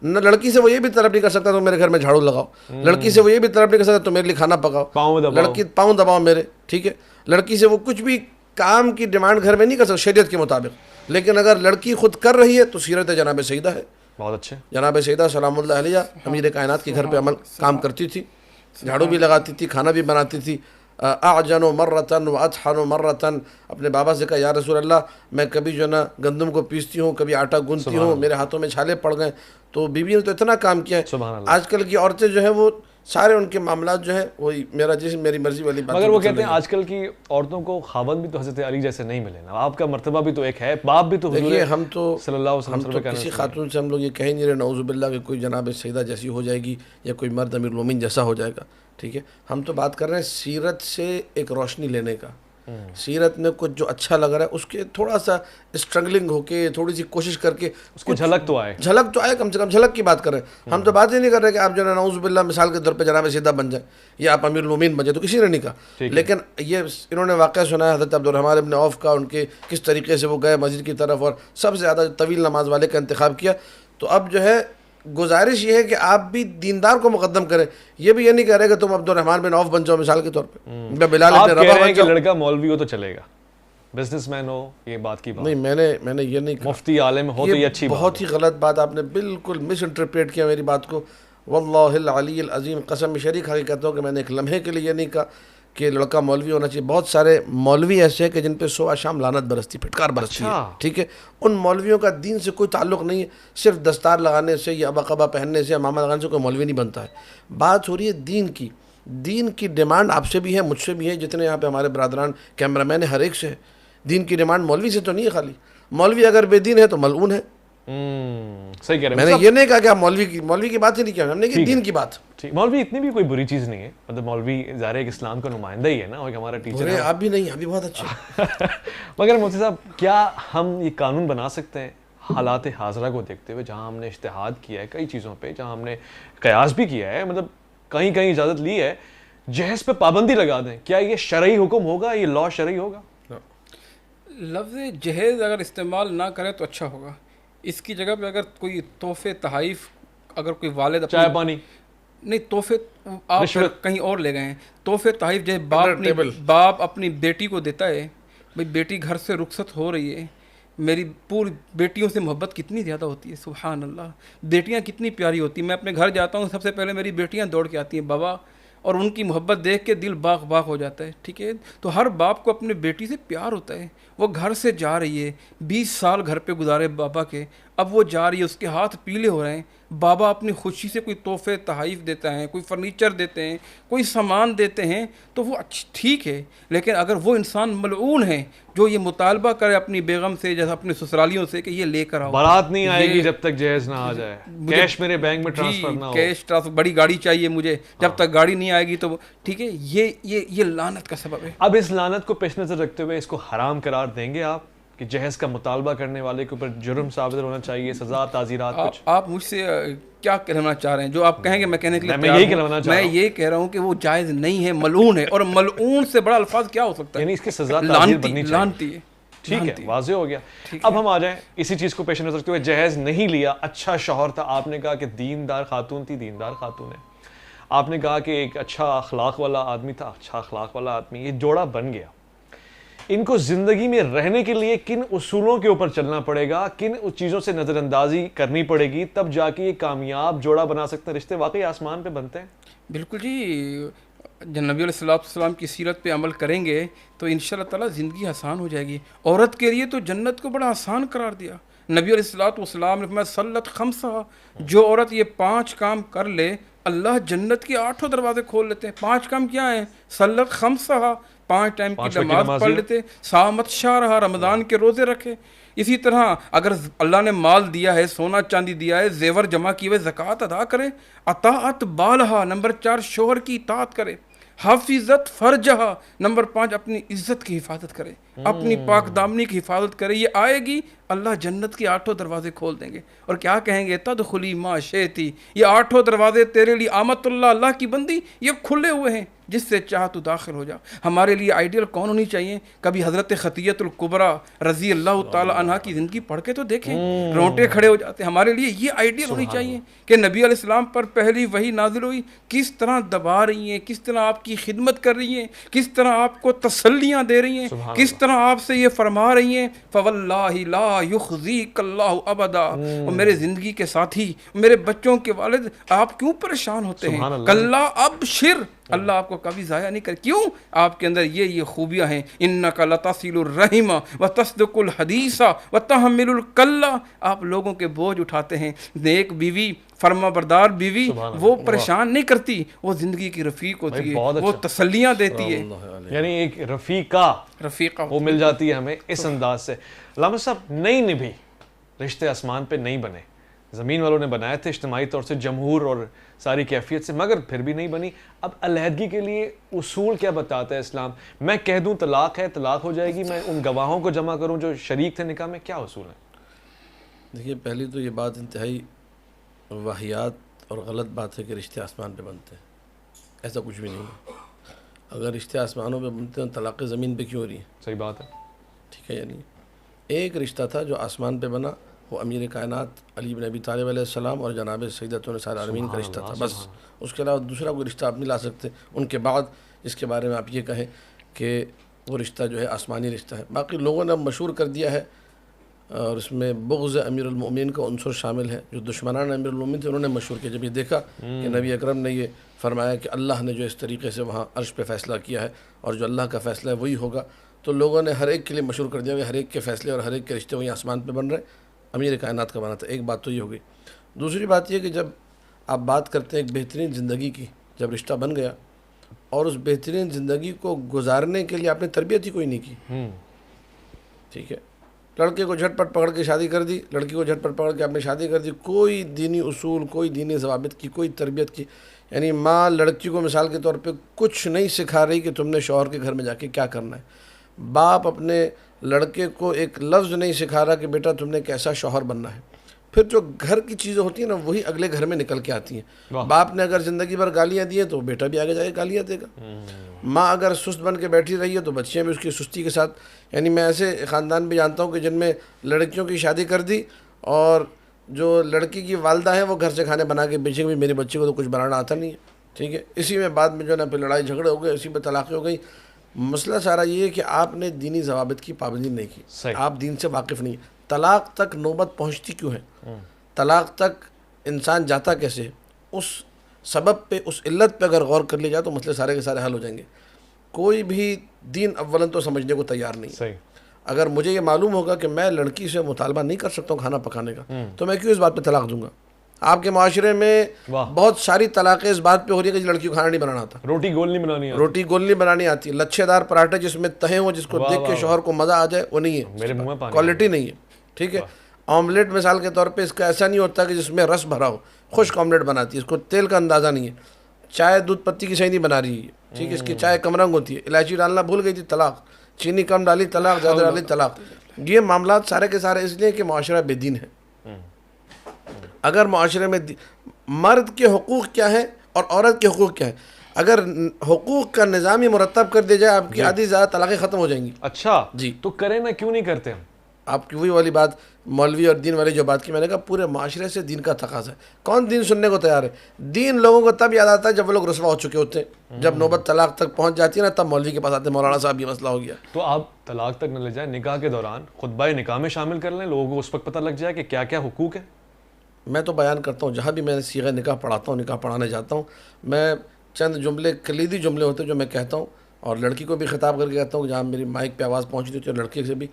نہ لڑکی سے وہ یہ بھی طلب نہیں کر سکتا تو میرے گھر میں جھاڑو لگاؤ، لڑکی سے وہ یہ بھی طلب نہیں کر سکتا تو میرے لیے کھانا پکاؤ، لڑکی پاؤں دباؤ میرے، ٹھیک ہے۔ لڑکی سے وہ کچھ بھی کام کی ڈیمانڈ گھر میں نہیں کر سکتا شریعت کے مطابق، لیکن اگر لڑکی خود کر رہی ہے تو سیرت جناب سیدہ ہے۔ بہت اچھے، جناب سیدہ سلام اللہ علیہ امیر کائنات کے گھر پہ کام کرتی تھی، جھاڑو بھی لگاتی تھی، کھانا بھی بناتی تھی۔ اعجن مرتن و اطحن مرتن، اپنے بابا سے کہا یا رسول اللہ میں کبھی جو ہے نا گندم کو پیستی ہوں، کبھی آٹا گوندتی ہوں، میرے ہاتھوں میں چھالے پڑ گئے۔ تو بیوی نے تو اتنا کام کیا ہے۔ آج کل کی عورتیں جو ہیں وہ سارے ان کے معاملات جو ہیں وہی میرا جسم میری مرضی والی بات۔ مگر وہ کہتے ہیں آج کل کی عورتوں کو خاوند بھی تو حضرت علی جیسے نہیں ملے نا، آپ کا مرتبہ بھی تو ایک ہے، باپ بھی تو دیکھیے ہم تو صلی اللہ علیہ ہم تو کسی خاتون سے ہم لوگ یہ کہیں نہیں رہے نعوذ باللہ کہ کوئی جناب سیدہ جیسی ہو جائے گی یا کوئی مرد امیر المومنین جیسا ہو جائے گا، ٹھیک ہے۔ ہم تو بات کر رہے ہیں سیرت سے ایک روشنی لینے کا، سیرت میں کچھ جو اچھا لگ رہا ہے اس کے تھوڑا سا اسٹرگلنگ ہو کے تھوڑی سی کوشش کر کے اس کو جھلک تو آئے، جھلک تو آئے، کم سے کم جھلک کی بات کر رہے ہیں۔ ہم تو بات ہی نہیں کر رہے کہ آپ جو ہے نعوذ باللہ مثال کے طور پہ جناب سیدہ بن جائیں یا آپ امیر المومنین بن جائیں، تو کسی نے نہیں کہا، لیکن یہ انہوں نے واقعہ سنا ہے حضرت عبدالرحمن ابن عوف کا، ان کے کس طریقے سے وہ گئے مسجد کی طرف اور سب سے زیادہ طویل نماز والے کا انتخاب کیا۔ تو اب جو ہے گزارش یہ ہے کہ آپ بھی دیندار کو مقدم کریں، یہ بھی یہ نہیں کہہ رہے کہ تم عبدالرحمن بن عوف بن جاؤ مثال کے طور پہ، میں بلال ابن رباح بن جاؤ۔ لڑکا مولوی ہو تو چلے گا، بزنس مین ہو، یہ بات کی بات نہیں، میں نے یہ نہیں کہا، مفتی عالم ہو تو یہ اچھی بات، بہت ہی غلط بات، آپ نے بالکل مس انٹرپریٹ کیا میری بات کو۔ واللہ العلی العظیم قسم شریک حقیقت ہوں کہ میں نے ایک لمحے کے لیے یہ نہیں کہا کہ لڑکا مولوی ہونا چاہیے۔ بہت سارے مولوی ایسے ہیں کہ جن پہ صبح شام لعنت برستی، پھٹکار برستی ہے، ٹھیک ہے۔ ان مولویوں کا دین سے کوئی تعلق نہیں ہے، صرف دستار لگانے سے یا ابا پہننے سے یا ماما لگانے سے کوئی مولوی نہیں بنتا ہے۔ بات ہو رہی ہے دین کی، دین کی ڈیمانڈ آپ سے بھی ہے، مجھ سے بھی ہے، جتنے یہاں پہ ہمارے برادران کیمرہ مین ہیں ہر ایک سے ہے۔ دین کی ڈیمانڈ مولوی سے تو نہیں ہے خالی، مولوی اگر بے دین ہے تو ملعون ہے۔ صحیح کہہ رہے ہیں، میں نے یہ نہیں کہا کہ آپ مولوی کی بات ہی نہیں کیا، ہم نے کہا دین کی بات۔ مولوی اتنی بھی کوئی بری چیز نہیں ہے، مطلب مولوی ظاہر ہے کہ اسلام کا نمائندہ ہی ہے نا، اور ہمارا ٹیچر ہے۔ آپ بھی نہیں، آپ بھی بہت اچھے۔ مگر مفتی صاحب کیا ہم یہ قانون بنا سکتے ہیں حالات حاضرہ کو دیکھتے ہوئے، جہاں ہم نے اجتہاد کیا ہے کئی چیزوں پہ، جہاں ہم نے قیاس بھی کیا ہے، مطلب کہیں کہیں اجازت لی ہے، جہیز پہ پابندی لگا دیں، کیا یہ شرعی حکم ہوگا، یہ لا شرعی ہوگا؟ لفظ جہیز اگر استعمال نہ کرے تو اچھا ہوگا۔ اس کی جگہ پہ اگر کوئی تحفے تحائف، اگر کوئی والد چائے پانی نہیں، تحفے آپ کہیں اور لے گئے ہیں، تحفے تحائف جیسے باپ اپنی بیٹی کو دیتا ہے، بھئی بیٹی گھر سے رخصت ہو رہی ہے، میری پوری بیٹیوں سے محبت کتنی زیادہ ہوتی ہے، سبحان اللہ، بیٹیاں کتنی پیاری ہوتی ہیں، میں اپنے گھر جاتا ہوں سب سے پہلے میری بیٹیاں دوڑ کے آتی ہیں بابا، اور ان کی محبت دیکھ کے دل باغ باغ ہو جاتا ہے، ٹھیک ہے۔ تو ہر باپ کو اپنے بیٹی سے پیار ہوتا ہے، وہ گھر سے جا رہی ہے، 20 سال گھر پہ گزارے بابا کے، اب وہ جا رہی ہے، اس کے ہاتھ پیلے ہو رہے ہیں، بابا اپنی خوشی سے کوئی تحفے تحائف دیتا ہے، کوئی فرنیچر دیتے ہیں، کوئی سامان دیتے ہیں، تو وہ ٹھیک ہے، لیکن اگر وہ انسان ملعون ہے جو یہ مطالبہ کرے اپنی بیگم سے جیسا اپنے سسرالیوں سے کہ یہ لے کر آؤ، بارات نہیں آئے گی جب تک جہیز نہ آ جائے، کیش میرے بینک میں ٹرانسفر نہ ہو، کیش ٹرانسفر، بڑی گاڑی چاہیے مجھے، جب تک گاڑی نہیں آئے گی تو ٹھیک ہے، یہ لعنت کا سبب ہے۔ اب اس لعنت کو پیش نظر رکھتے ہوئے اس کو حرام قرار دیں گے آپ کہ جہیز کا مطالبہ کرنے والے کے اوپر جرم ثابت ہونا چاہیے، سزا تعزیرات کچھ؟ آپ مجھ سے کیا کہنا چاہ رہے ہیں؟ جو آپ کہیں گے میں کہنے کے لیے میں یہ کہہ رہا ہوں کہ وہ جائز نہیں ہے، ملعون ہے، اور ملعون سے بڑا الفاظ کیا ہو سکتا ہے؟ یعنی اس کی سزا تعزیر بننی چاہیے، لعنتی ہے۔ ٹھیک ہے، واضح ہو گیا۔ اب ہم آ جائیں اسی چیز کو پیش نظر رکھتے ہوئے، جہیز نہیں لیا، اچھا شوہر تھا، آپ نے کہا کہ دیندار خاتون تھی، دیندار خاتون ہے، آپ نے کہا کہ ایک اچھا اخلاق والا آدمی تھا، اچھا اخلاق والا آدمی، یہ جوڑا بن گیا، ان کو زندگی میں رہنے کے لیے کن اصولوں کے اوپر چلنا پڑے گا، کن چیزوں سے نظر اندازی کرنی پڑے گی، تب جا کے یہ کامیاب جوڑا بنا سکتے ہیں؟ رشتے واقعی آسمان پہ بنتے ہیں؟ بالکل جی، جب نبی علیہ السلام کی سیرت پہ عمل کریں گے تو انشاءاللہ تعالیٰ زندگی آسان ہو جائے گی۔ عورت کے لیے تو جنت کو بڑا آسان قرار دیا، نبی علیہ السلام نے فرمایا صلت خمسہ، جو عورت یہ 5 کام کر لے اللہ جنت کے 8 دروازے کھول لیتے ہیں۔ 5 کام کیا ہیں؟ صلت خمسہ، 5 ٹائم کی 5 وقت کی نماز نماز پڑھ ہے۔ لیتے، سامت شاہ رہا، رمضان کے روزے رکھے۔ اسی طرح اگر اللہ نے مال دیا ہے، سونا چاندی دیا ہے، زیور جمع کیے ہوئے زکوٰۃ ادا کرے۔ اطاعت بالہا، نمبر 4 شوہر کی اطاعت کرے۔ حافظت فرجہا، نمبر 5 اپنی عزت کی حفاظت کرے، اپنی پاک دامنی کی حفاظت کرے۔ یہ آئے گی، اللہ جنت کے 8 دروازے کھول دیں گے اور کیا کہیں گے؟ تدخلی ما شئتی، یہ 8 دروازے تیرے لیے آمت اللہ کی بندی، یہ کھلے ہوئے ہیں، جس سے چاہ تو داخل ہو جا۔ ہمارے لیے آئیڈیل کون ہونی چاہیے؟ کبھی حضرت خطیۃ الکبریٰ رضی اللہ تعالی عنہ کی زندگی پڑھ کے تو دیکھیں، رونٹے کھڑے ہو جاتے ہیں۔ ہمارے لیے یہ آئیڈیل ہونی چاہیے کہ نبی علیہ السلام پر پہلی وحی نازل ہوئی، کس طرح دبا رہی ہیں، کس طرح آپ کی خدمت کر رہی ہیں، کس طرح آپ کو تسلیاں دے رہی ہیں، کس طرح آپ سے یہ فرما رہی ہیں فواللہ لا یخزیک اللہ ابدا۔ اور میرے زندگی کے ساتھی، میرے بچوں کے والد، آپ کیوں پریشان ہوتے ہیں؟ کلا ابشر، اللہ آپ کو کبھی ضائع نہیں کر۔ کیوں؟ آپ کے اندر یہ خوبیاں ہیں، انک لتصل الرحم وتصدق الحدیث وتحمل الکلہ، آپ لوگوں کے بوجھ اٹھاتے ہیں۔ نیک بیوی، فرما بردار بیوی، وہ پریشان نہیں کرتی، وہ زندگی کی رفیق ہوتی ہے، وہ تسلیاں دیتی ہے، یعنی ایک رفیقہ رفیقہ وہ مل جاتی ہے ہمیں اس انداز سے۔ علامہ صاحب، نہیں نبھی، رشتے آسمان پہ نہیں بنے، زمین والوں نے بنائے تھے اجتماعی طور سے، جمہور اور ساری کیفیت سے، مگر پھر بھی نہیں بنی۔ اب علیحدگی کے لیے اصول کیا بتاتا ہے اسلام؟ میں کہہ دوں طلاق ہے، طلاق ہو جائے گی، میں ان گواہوں کو جمع کروں جو شریک تھے نکاح میں، کیا اصول ہے؟ دیکھیے، پہلی تو یہ بات انتہائی واہیات اور غلط بات ہے کہ رشتے آسمان پہ بنتے ہیں، ایسا کچھ بھی نہیں ہے۔ اگر رشتے آسمانوں پہ بنتے ہیں، طلاق زمین پہ کیوں ہو رہی ہے؟ صحیح بات ہے۔ ٹھیک ہے، یعنی ایک رشتہ تھا جو آسمان پہ بنا، وہ امیر کائنات علی بن ابی طالب علیہ السلام اور جناب سیدۃ نساء العالمین کا رشتہ تھا، بس۔ اس کے علاوہ دوسرا کوئی رشتہ آپ نہیں لا سکتے ان کے بعد جس کے بارے میں آپ یہ کہیں کہ وہ رشتہ جو ہے آسمانی رشتہ ہے۔ باقی لوگوں نے مشہور کر دیا ہے، اور اس میں بغض امیر المؤمنین کا عنصر شامل ہے۔ جو دشمنان امیر المؤمنین تھے انہوں نے مشہور کیا، جب یہ دیکھا کہ نبی اکرم نے یہ فرمایا کہ اللہ نے جو اس طریقے سے وہاں عرش پہ فیصلہ کیا ہے اور جو اللہ کا فیصلہ ہے وہی ہوگا، تو لوگوں نے ہر ایک کے لیے مشہور کر دیا کہ ہر ایک کے فیصلے اور ہر ایک کے رشتے وہی آسمان پہ بن رہے ہیں، امیر کائنات کا بنا تھا۔ ایک بات تو یہ ہو گئی۔ دوسری بات یہ کہ جب آپ بات کرتے ہیں ایک بہترین زندگی کی، جب رشتہ بن گیا اور اس بہترین زندگی کو گزارنے کے لیے آپ نے تربیت ہی کوئی نہیں کی، ٹھیک ہے، لڑکے کو جھٹ پٹ پکڑ کے شادی کر دی، لڑکی کو جھٹ پٹ پکڑ کے آپ نے شادی کر دی، کوئی دینی اصول، کوئی دینی ضوابط کی، کوئی تربیت کی، یعنی ماں لڑکی کو مثال کے طور پہ کچھ نہیں سکھا رہی کہ تم نے شوہر کے گھر میں جا کے کیا کرنا ہے۔ باپ اپنے لڑکے کو ایک لفظ نہیں سکھا رہا کہ بیٹا تم نے کیسا شوہر بننا ہے۔ پھر جو گھر کی چیزیں ہوتی ہیں نا، وہی اگلے گھر میں نکل کے آتی ہیں۔ باپ نے اگر زندگی بھر گالیاں دی ہیں تو بیٹا بھی آگے جا کے گالیاں دے گا۔ ماں اگر سست بن کے بیٹھی رہی ہے تو بچیاں بھی اس کی سستی کے ساتھ، یعنی میں ایسے خاندان بھی جانتا ہوں کہ جن میں لڑکیوں کی شادی کر دی اور جو لڑکی کی والدہ ہیں وہ گھر سے کھانے بنا کے بیچیں گے، میرے بچے کو تو کچھ بنانا آتا نہیں ہے، ٹھیک ہے۔ اسی میں بعد میں جو ہے نا پھر لڑائی جھگڑے ہو گئے، اسی پہ طلاقیں ہو گئی۔ مسئلہ سارا یہ ہے کہ آپ نے دینی ضوابط کی پابندی نہیں کی، آپ دین سے واقف نہیں۔ طلاق تک نوبت پہنچتی کیوں ہے؟ طلاق تک انسان جاتا کیسے ہے؟ اس سبب پہ، اس علت پہ اگر غور کر لیا جائے تو مسئلے سارے کے سارے حل ہو جائیں گے۔ کوئی بھی دین اولاً تو سمجھنے کو تیار نہیں۔ اگر مجھے یہ معلوم ہوگا کہ میں لڑکی سے مطالبہ نہیں کر سکتا ہوں کھانا پکانے کا، تو میں کیوں اس بات پہ طلاق دوں گا؟ آپ کے معاشرے میں بہت ساری طلاقیں اس بات پہ ہو رہی ہے کہ لڑکی کو کھانا نہیں بنانا آتا، روٹی گول نہیں بنانی آتی، روٹی گول نہیں بنانی آتی، لچھے دار پراٹھے جس میں تہیں ہوں، جس کو دیکھ کے شوہر کو مزہ آ جائے، وہ نہیں ہے، کوالٹی نہیں ہے، ٹھیک ہے۔ آملیٹ مثال کے طور پہ اس کا ایسا نہیں ہوتا کہ جس میں رس بھرا ہو، خشک آملیٹ بناتی ہے، اس کو تیل کا اندازہ نہیں ہے۔ چائے دودھ پتی کی صحیح نہیں بنا رہی ہے، ٹھیک ہے، اس کی چائے کم رنگ ہوتی ہے، الائچی ڈالنا بھول گئی تھی، طلاق، چینی کم ڈالی، طلاق، زیادہ ڈالی، طلاق۔ یہ معاملات سارے کے سارے اس لیے کہ معاشرہ بے دین ہے۔ اگر معاشرے میں مرد کے حقوق کیا ہیں اور عورت کے حقوق کیا ہیں، اگر حقوق کا نظام ہی مرتب کر دیا جائے، آپ کی آدھی زیادہ طلاقیں ختم ہو جائیں گی۔ اچھا جی، تو کریں نا، کیوں نہیں کرتے ہم؟ آپ کی وہی والی بات، مولوی اور دین والی جو بات کی، میں نے کہا پورے معاشرے سے دین کا تقاضا ہے۔ کون دین سننے کو تیار ہے؟ دین لوگوں کو تب یاد آتا ہے جب وہ لوگ رسوا ہو چکے ہوتے ہیں، جب نوبت طلاق تک پہنچ جاتی ہے نا، تب مولوی کے پاس آتے ہیں، مولانا صاحب یہ مسئلہ ہو گیا۔ تو آپ طلاق تک نہ لے جائیں، نکاح کے دوران خطبہ نکاح میں شامل کر لیں، لوگوں کو اس وقت پتہ لگ جائے کہ کیا کیا حقوق ہیں۔ میں تو بیان کرتا ہوں، جہاں بھی میں صیغہ نکاح پڑھاتا ہوں، نکاح پڑھانے جاتا ہوں، میں چند جملے، کلیدی جملے ہوتے ہیں جو میں کہتا ہوں، اور لڑکی کو بھی خطاب کر کے کہتا ہوں، جہاں میری مائک پہ آواز پہنچتی ہوتی ہے، اور لڑکی سے بھی،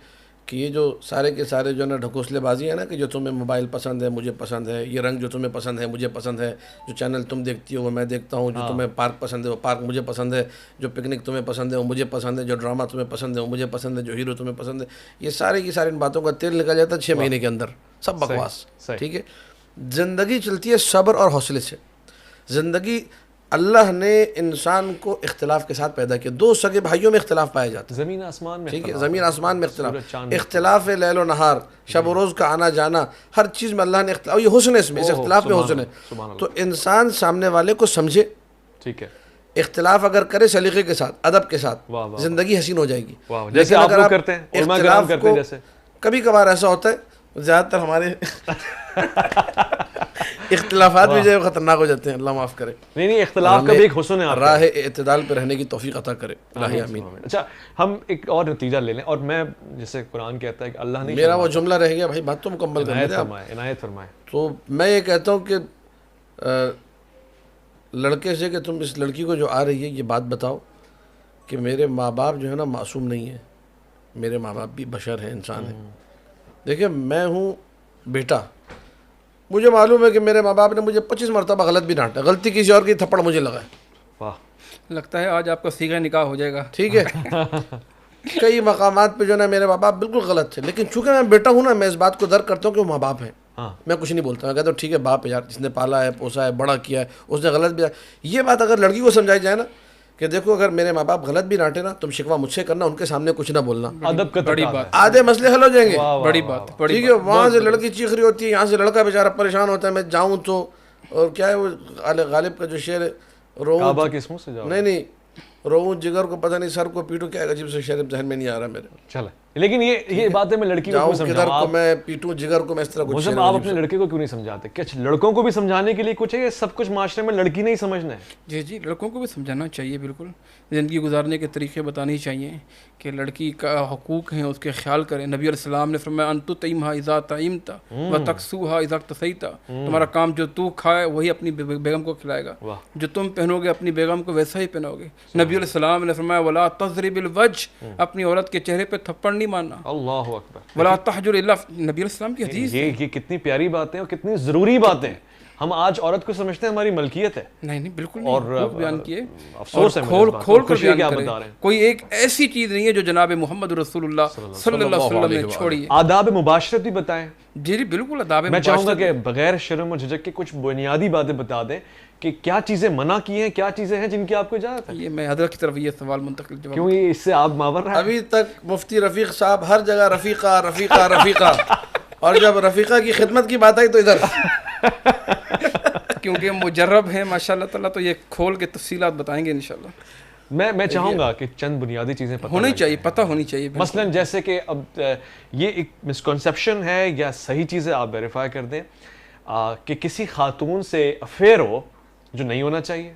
کہ یہ جو سارے کے سارے جو ہے نا ڈھکوسلے بازی ہیں نا، کہ جو تمہیں موبائل پسند ہے مجھے پسند ہے، یہ رنگ جو تمہیں پسند ہے مجھے پسند ہے، جو چینل تم دیکھتی ہو وہ میں دیکھتا ہوں، جو تمہیں پارک پسند ہے وہ پارک مجھے پسند ہے، جو پکنک تمہیں پسند ہے وہ مجھے پسند ہے، جو ڈرامہ تمہیں پسند ہے وہ مجھے پسند ہے، جو ہیرو تمہیں پسند ہے، یہ سارے کی ساری ان باتوں کا تیل نکل جاتا ہے 6 مہینے کے اندر، سب بکواس. ٹھیک ہے. زندگی چلتی ہے صبر اور حوصلے سے. زندگی اللہ نے انسان کو اختلاف کے ساتھ پیدا کیا. 2 سگے بھائیوں میں اختلاف پایا جاتا ہے. زمین آسمان میں ٹھیک ہے. زمین آسمان میں اختلاف ہے، لیل و نہار، شب و روز کا آنا جانا، ہر چیز میں اللہ نے اختلاف. یہ حسن ہے، اس میں اس اختلاف میں حسن ہے. تو انسان سامنے والے کو سمجھے، ٹھیک ہے، اختلاف اگر کرے سلیقے کے ساتھ، ادب کے ساتھ، زندگی حسین ہو جائے گی. جیسے آپ لوگ کرتے ہیں، علماء کرام کرتے ہیں. جیسے کبھی کبھار ایسا ہوتا ہے، زیادہ تر ہمارے اختلافات بھی جو ہے خطرناک ہو جاتے ہیں، اللہ معاف کرے. نہیں، اختلاف کا بھی ایک حسن ہے، راہ اعتدال پہ رہنے کی توفیق عطا کرے. الہی آمین. اچھا، ہم ایک اور نتیجہ لے لیں، اور میں جیسے قرآن کہتا ہے کہ اللہ نے، میرا وہ جملہ رہ گیا بھائی، بات تو مکمل کرنے دیں آپ. عنایت فرمائے. تو میں یہ کہتا ہوں کہ لڑکے سے کہ تم اس لڑکی کو جو آ رہی ہے یہ بات بتاؤ کہ میرے ماں باپ جو ہے نا معصوم نہیں ہیں، میرے ماں باپ بھی بشر ہیں، انسان ہیں. دیکھیں میں ہوں بیٹا، مجھے معلوم ہے کہ میرے ماں باپ نے مجھے 25 مرتبہ غلط بھی ڈانٹا، غلطی کسی اور کی تھپڑ مجھے لگا ہے. واہ، لگتا ہے آج آپ کا صیغہ نکاح ہو جائے گا. ٹھیک ہے. کئی مقامات پہ جو ہے نا میرے ماں باپ بالکل غلط تھے، لیکن چونکہ میں بیٹا ہوں نا، میں اس بات کو درک کرتا ہوں کہ وہ ماں باپ ہیں. میں کچھ نہیں بولتا، میں کہتا ہوں ٹھیک ہے باپ ہے یار، جس نے پالا ہے، پوسا ہے، بڑا کیا ہے، اس نے غلط بھی. یہ بات اگر لڑکی کو سمجھائی جائے نا کہ دیکھو اگر میرے ماں باپ غلط بھی ڈانٹے نا، تم شکوہ مجھ سے کرنا، ان کے سامنے کچھ نہ بولنا، ادب کا بڑی بات، آدھے مسئلے حل ہو جائیں گے. بڑی بات. ٹھیک ہے. وہاں سے لڑکی چیخ رہی ہوتی ہے، یہاں سے لڑکا بیچارہ پریشان ہوتا ہے، میں جاؤں تو، اور کیا ہے وہ غالب کا جو شعر ہے، کعبہ کے اسموں سے جاؤ. نہیں رو جگر کو پتہ نہیں سر کو پیٹوں، کیا عجیب سے شعر ذہن میں نہیں آ رہا میرے. چلے، لیکن یہ باتیں میں لڑکی کو جاؤں کیوں کدھر سمجھاؤں؟ کو میں پیٹوں جگر کو، میں اس طرح کچھ مجھے آپ اپنے لڑکے کو کیوں نہیں سمجھاتے؟ کیا لڑکوں کو بھی سمجھانے کے لیے کچھ ہے، یہ سب کچھ معاشرے میں لڑکی نہیں سمجھنا ہے؟ جی، لڑکوں کو بھی سمجھانا چاہیے، بالکل زندگی گزارنے کے طریقے بتانے چاہیے کہ لڑکی کا حقوق ہیں، اس کے خیال کریں. نبی علیہ السلام نے فرمایا ان تطعمها اذا طعمت وتکسوها اذا اکتسیت. تمہارا کام جو تو کھائے وہی اپنی بیگم کو کھلائے گا، جو تم پہنو گے اپنی بیگم کو ویسا ہی پہنو گے. نبی علیہ السلام نے فرمایا ولا تضرب الوجه، اپنی عورت کے چہرے پہ تھپڑ نہیں مارنا. اللہ اکبر. ولا تحجر الا، نبی علیہ السلام کی حدیث. یہ کتنی پیاری باتیں اور کتنی ضروری باتیں. ہم آج عورت کو سمجھتے ہیں ہماری ملکیت ہے. نہیں بالکل نہیں. اور بیان کیے افسوس ہے، کھول کر بیان کیا کریں. بتا رہے ہیں. کوئی ایک ایسی چیز نہیں ہے جو جناب محمد رسول اللہ صلی اللہ علیہ وسلم نے چھوڑی ہے. آداب مباشرت بھی بتائیں. جی بالکل آداب. میں چاہوں گا کہ بغیر شرم اور جھجک کے کچھ بنیادی باتیں بتا دیں کہ کیا چیزیں منع کی ہیں، کیا چیزیں ہیں جن کی آپ کو اجازت ہے. یہ میں حضرت کی طرف یہ سوال منتقل جواب. کیوں اس سے آپ ماور رہے ہیں؟ ابھی تک مفتی رفیق صاحب ہر جگہ رفیقہ رفیقہ رفیقہ، اور جب رفیقہ کی خدمت کی بات آئی تو ادھر. کیونکہ مجرب ہیں ماشاء اللہ تعالیٰ، تو یہ کھول کے تفصیلات بتائیں گے انشاءاللہ. میں چاہوں گا کہ چند بنیادی چیزیں ہونی چاہیے، پتہ ہونی چاہیے. مثلا جیسے کہ اب یہ ایک مسکنسیپشن ہے یا صحیح چیزیں آپ ویریفائی کر دیں کہ کسی خاتون سے افیئر ہو جو نہیں ہونا چاہیے،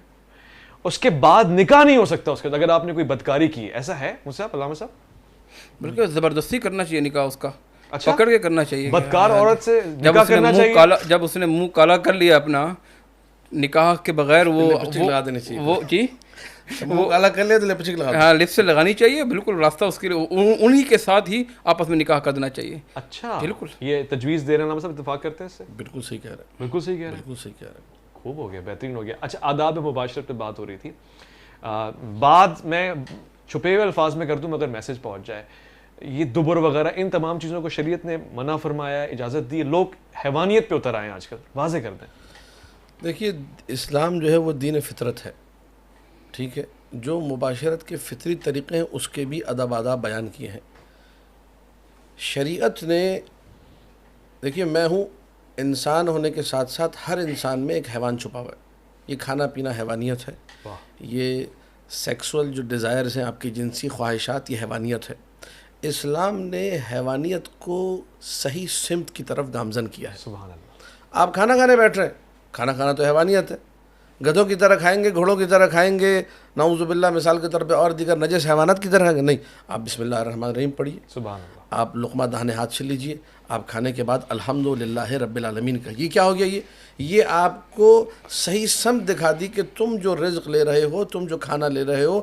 اس کے بعد نکاح نہیں ہو سکتا اس کے اگر آپ نے کوئی بدکاری کی. ایسا ہے مجھ سے علامہ صاحب؟ بلکہ زبردستی کرنا چاہیے نکاح اس کا. پکڑ کے کرنا چاہیے. بدکار عورت سے نکاح کرنا چاہیے. جب اس نے منہ کالا کر لیا اپنا نکاح کے بغیر، وہ جی وہ کالا کر لیا تو لپسٹک لگا، ہاں لپ سے لگانی چاہیے. بالکل راستہ اس کے لیے انہی کے ساتھ ہی آپس میں نکاح کر دینا چاہیے. اچھا بالکل یہ تجویز دے رہے ہیں، ہم سب اتفاق کرتے ہیں اس سے. بالکل صحیح کہہ رہے ہیں، بالکل صحیح کہہ رہے ہیں، بالکل صحیح کہہ رہے ہیں. خوب ہو گیا، بہترین ہو گیا. اچھا آداب مباشرت پہ بات ہو رہی تھی. بات میں چھپے ہوئے الفاظ میں کر دوں مگر میسج پہنچ جائے. یہ دبر وغیرہ ان تمام چیزوں کو شریعت نے منع فرمایا، اجازت دی. لوگ حیوانیت پہ اتر آئے ہیں آج کل، واضح کر دیں. دیکھیے اسلام جو ہے وہ دین فطرت ہے. ٹھیک ہے. جو مباشرت کے فطری طریقے ہیں اس کے بھی آداب بیان کیے ہیں شریعت نے. دیکھیے میں ہوں، انسان ہونے کے ساتھ ساتھ ہر انسان میں ایک حیوان چھپا ہوا ہے. یہ کھانا پینا حیوانیت ہے. یہ سیکسول جو ڈیزائرز ہیں، آپ کی جنسی خواہشات، یہ حیوانیت ہے. اسلام نے حیوانیت کو صحیح سمت کی طرف گامزن کیا ہے. سبحان اللہ. آپ کھانا کھانے بیٹھ رہے ہیں، کھانا کھانا تو حیوانیت ہے. گدھوں کی طرح کھائیں گے، گھوڑوں کی طرح کھائیں گے، نعوذ باللہ مثال کے طور پہ اور دیگر نجس حیوانات کی طرح کھائیں گے؟ نہیں. آپ بسم اللہ الرحمن الرحیم پڑھیے. سبحان اللہ. آپ لقمہ دہنے ہاتھ سے لیجئے. آپ کھانے کے بعد الحمدللہ رب العالمین کا. یہ کیا ہو گیا؟ یہ آپ کو صحیح سمت دکھا دی کہ تم جو رزق لے رہے ہو، تم جو کھانا لے رہے ہو،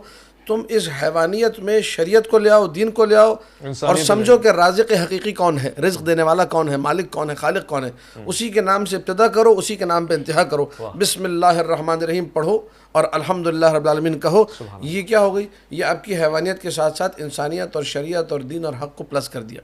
تم اس حیوانیت میں شریعت کو لے آؤ، دین کو لے آؤ، اور سمجھو کہ رازق حقیقی کون ہے، رزق دینے والا کون ہے، مالک کون ہے، خالق کون ہے، اسی کے نام سے ابتدا کرو، اسی کے نام پہ انتہا کرو، بسم اللہ الرحمن الرحیم پڑھو اور الحمدللہ رب العالمین کہو۔ یہ کیا ہو گئی؟ یہ آپ کی حیوانیت کے ساتھ ساتھ انسانیت اور شریعت اور دین اور حق کو پلس کر دیا۔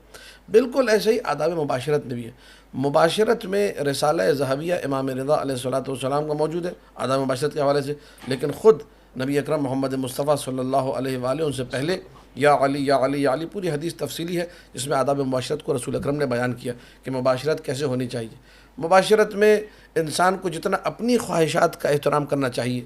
بالکل ایسے ہی آداب مباشرت میں بھی ہے۔ مباشرت میں رسالہ ذہبیہ امام رضا علیہ الصلوۃ والسلام کا موجود ہے آداب مباشرت کے حوالے سے، لیکن خود نبی اکرم محمد مصطفیٰ صلی اللہ علیہ وآلہ ان سے پہلے یا علی یا علی یا علی پوری حدیث تفصیلی ہے جس میں آداب مباشرت کو رسول اکرم نے بیان کیا کہ مباشرت کیسے ہونی چاہیے۔ مباشرت میں انسان کو جتنا اپنی خواہشات کا احترام کرنا چاہیے،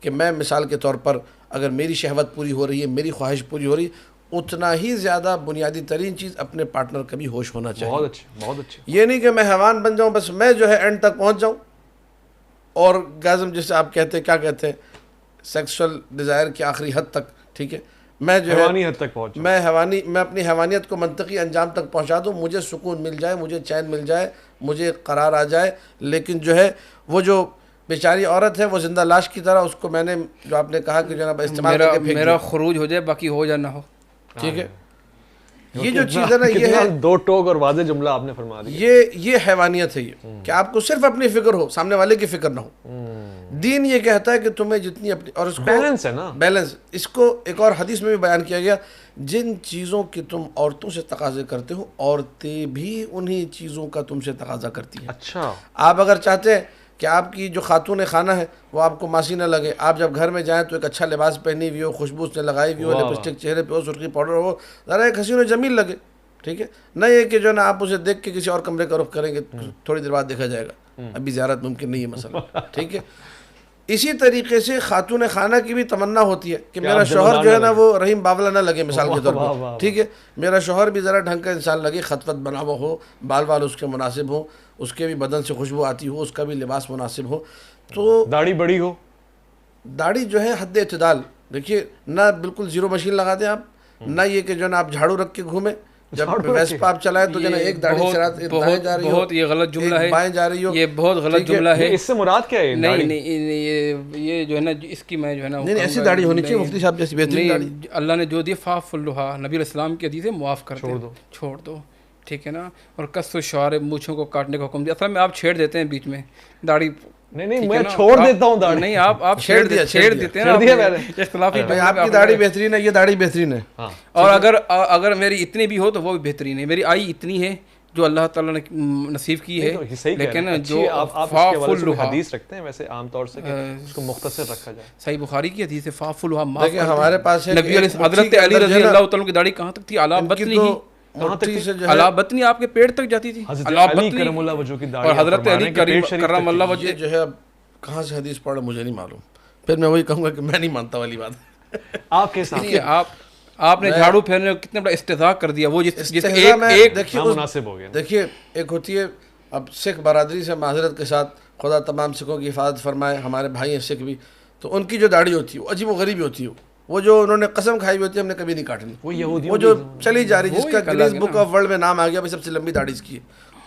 کہ میں مثال کے طور پر اگر میری شہوت پوری ہو رہی ہے، میری خواہش پوری ہو رہی ہے، اتنا ہی زیادہ بنیادی ترین چیز اپنے پارٹنر کا بھی ہوش ہونا چاہیے۔ بہت اچھے، بہت اچھے۔ یہ نہیں کہ میں حیوان بن جاؤں، بس میں جو ہے اینڈ تک پہنچ جاؤں اور گازم جسے آپ کہتے ہیں، کیا کہتے ہیں، سیکسول ڈیزائر کی آخری حد تک، ٹھیک ہے، میں جو ہے حیوانی حد تک پہنچ، میں اپنی حیوانیت کو منطقی انجام تک پہنچا دوں، مجھے سکون مل جائے، مجھے چین مل جائے، مجھے قرار آ جائے، لیکن جو ہے وہ جو بیچاری عورت ہے وہ زندہ لاش کی طرح، اس کو میں نے جو آپ نے کہا کہ جناب استعمال کر کے پھینک میرا خروج ہو جائے باقی ہو جا نہ ہو، ٹھیک ہے۔ یہ جو چیز ہے نا، یہ ہے دو ٹوک اور واضح جملہ آپ نے فرما دیا۔ یہ حیوانیت ہے، یہ کہ آپ کو صرف اپنی فکر ہو، سامنے والے کی فکر نہ ہو۔ دین یہ کہتا ہے کہ تمہیں جتنی اپنی، اور اس کو بیلنس ہے نا، بیلنس، اس کو ایک اور حدیث میں بھی بیان کیا گیا، جن چیزوں کی تم عورتوں سے تقاضے کرتے ہو، عورتیں بھی انہی چیزوں کا تم سے تقاضا کرتی ہیں۔ اچھا، آپ اگر چاہتے ہیں کہ آپ کی جو خاتون خانہ ہے وہ آپ کو ماسی نہ لگے، آپ جب گھر میں جائیں تو ایک اچھا لباس پہنی ہوئی ہو، خوشبو اس نے لگائی ہوئی ہو، لپسٹک چہرے پہ ہو، سرخی پاؤڈر ہو، ذرا ایک حسین و جمیل لگے، ٹھیک ہے، نہ یہ کہ جو نا آپ اسے دیکھ کے کسی اور کمرے کا رخ کریں گے، تھوڑی دیر بعد دیکھا جائے گا، ابھی زیارت ممکن نہیں ہے مسئلہ، ٹھیک ہے۔ اسی طریقے سے خاتون خانہ کی بھی تمنا ہوتی ہے کہ میرا شوہر جو ہے نا وہ رحیم باولا نہ لگے، مثال کے طور پر، ٹھیک ہے، میرا شوہر بھی ذرا ڈھنگ کا انسان لگے، خطوط بنا ہوا ہو، بال وال اس کے مناسب ہو، اس کے بھی بدن سے خوشبو آتی ہو، اس کا بھی لباس مناسب ہو، تو داڑھی بڑی ہو، داڑھی جو ہے حد اعتدال، دیکھیے نہ بالکل زیرو مشین لگا دیں آپ، نہ یہ کہ جو ہے نا آپ جھاڑو رکھ کے گھومیں، جب ویسپا آپ چلائیں تو جو ہے ایک داڑھی دائیں جا رہی ہو، بہت یہ غلط جملہ ہے، بائیں جا رہی ہو، یہ بہت غلط جملہ ہے۔ اس سے مراد کیا ہے؟ نہیں نہیں، یہ جو ہے نا اس کی میں جو ہے نا نہیں ایسی داڑھی ہونی چاہیے مفتی صاحب جیسی بہترین داڑھی۔ اللہ نے جو دی فاف اللہا، نبی علیہ السلام کی حدیث ہے، معاف کر دو، چھوڑ دو، ٹھیک ہے نا، اور کس الشعر، مونچھوں کو کاٹنے کا حکم دیا۔ اصل میں آپ چھیڑ دیتے ہیں بیچ میں داڑھی، نہیں میں چھوڑ دیتا ہوں داڑھی، نہیں آپ چھیڑ دیتے ہیں، اختلافی آپ کی داڑھی بہترین ہے، یہ داڑھی بہترین ہے، اور اگر میری اتنی بھی ہو تو وہ بھی بہترین ہے، میری آئی اتنی ہے جو اللہ تعالیٰ نے نصیب کی ہے، لیکن جو فاف اللہا حدیث رکھتے ہیں ویسے عام طور سے کہ اس کو مختصر رکھا جائے، صحیح بخاری کی حدیث ہے، فاف اللہا معاف دیکھیں ہمارے پاس ہے نبی علیہ حضرت علی رضی اللہ تعالیٰ کی داڑھی کہاں تک تھی؟ علی بطنی ہی، علی بطنی آپ کے پیٹ تک جاتی تھی، حضرت علی کرم اللہ وجہ کی داڑھی، اور حضرت علی کرم اللہ وجہ یہ جو ہے کہاں سے حدیث پڑھا مجھے نہیں معلوم، پھر میں وہی کہوں گا کہ میں نہیں مانتا والی بات۔ آپ کے ساتھ آپ نے جھاڑو پھیرنے کو کتنا بڑا استہزاء کر دیا، وہ جس ایک مناسب ہو گیا۔ دیکھیے ایک ہوتی ہے، اب سکھ برادری سے معذرت کے ساتھ، خدا تمام سکھوں کی حفاظت فرمائے، ہمارے بھائی ہیں سکھ بھی، تو ان کی جو داڑھی ہوتی ہے وہ عجیب و غریب ہوتی ہے، وہ جو انہوں نے قسم کھائی ہوئی ہوتی ہے ہم نے کبھی نہیں کاٹنی، وہ جو چلی جا رہی جس کا گنیز بک آف ورلڈ میں نام آ گیا بھائی سب سے لمبی داڑھی اس کی ہے،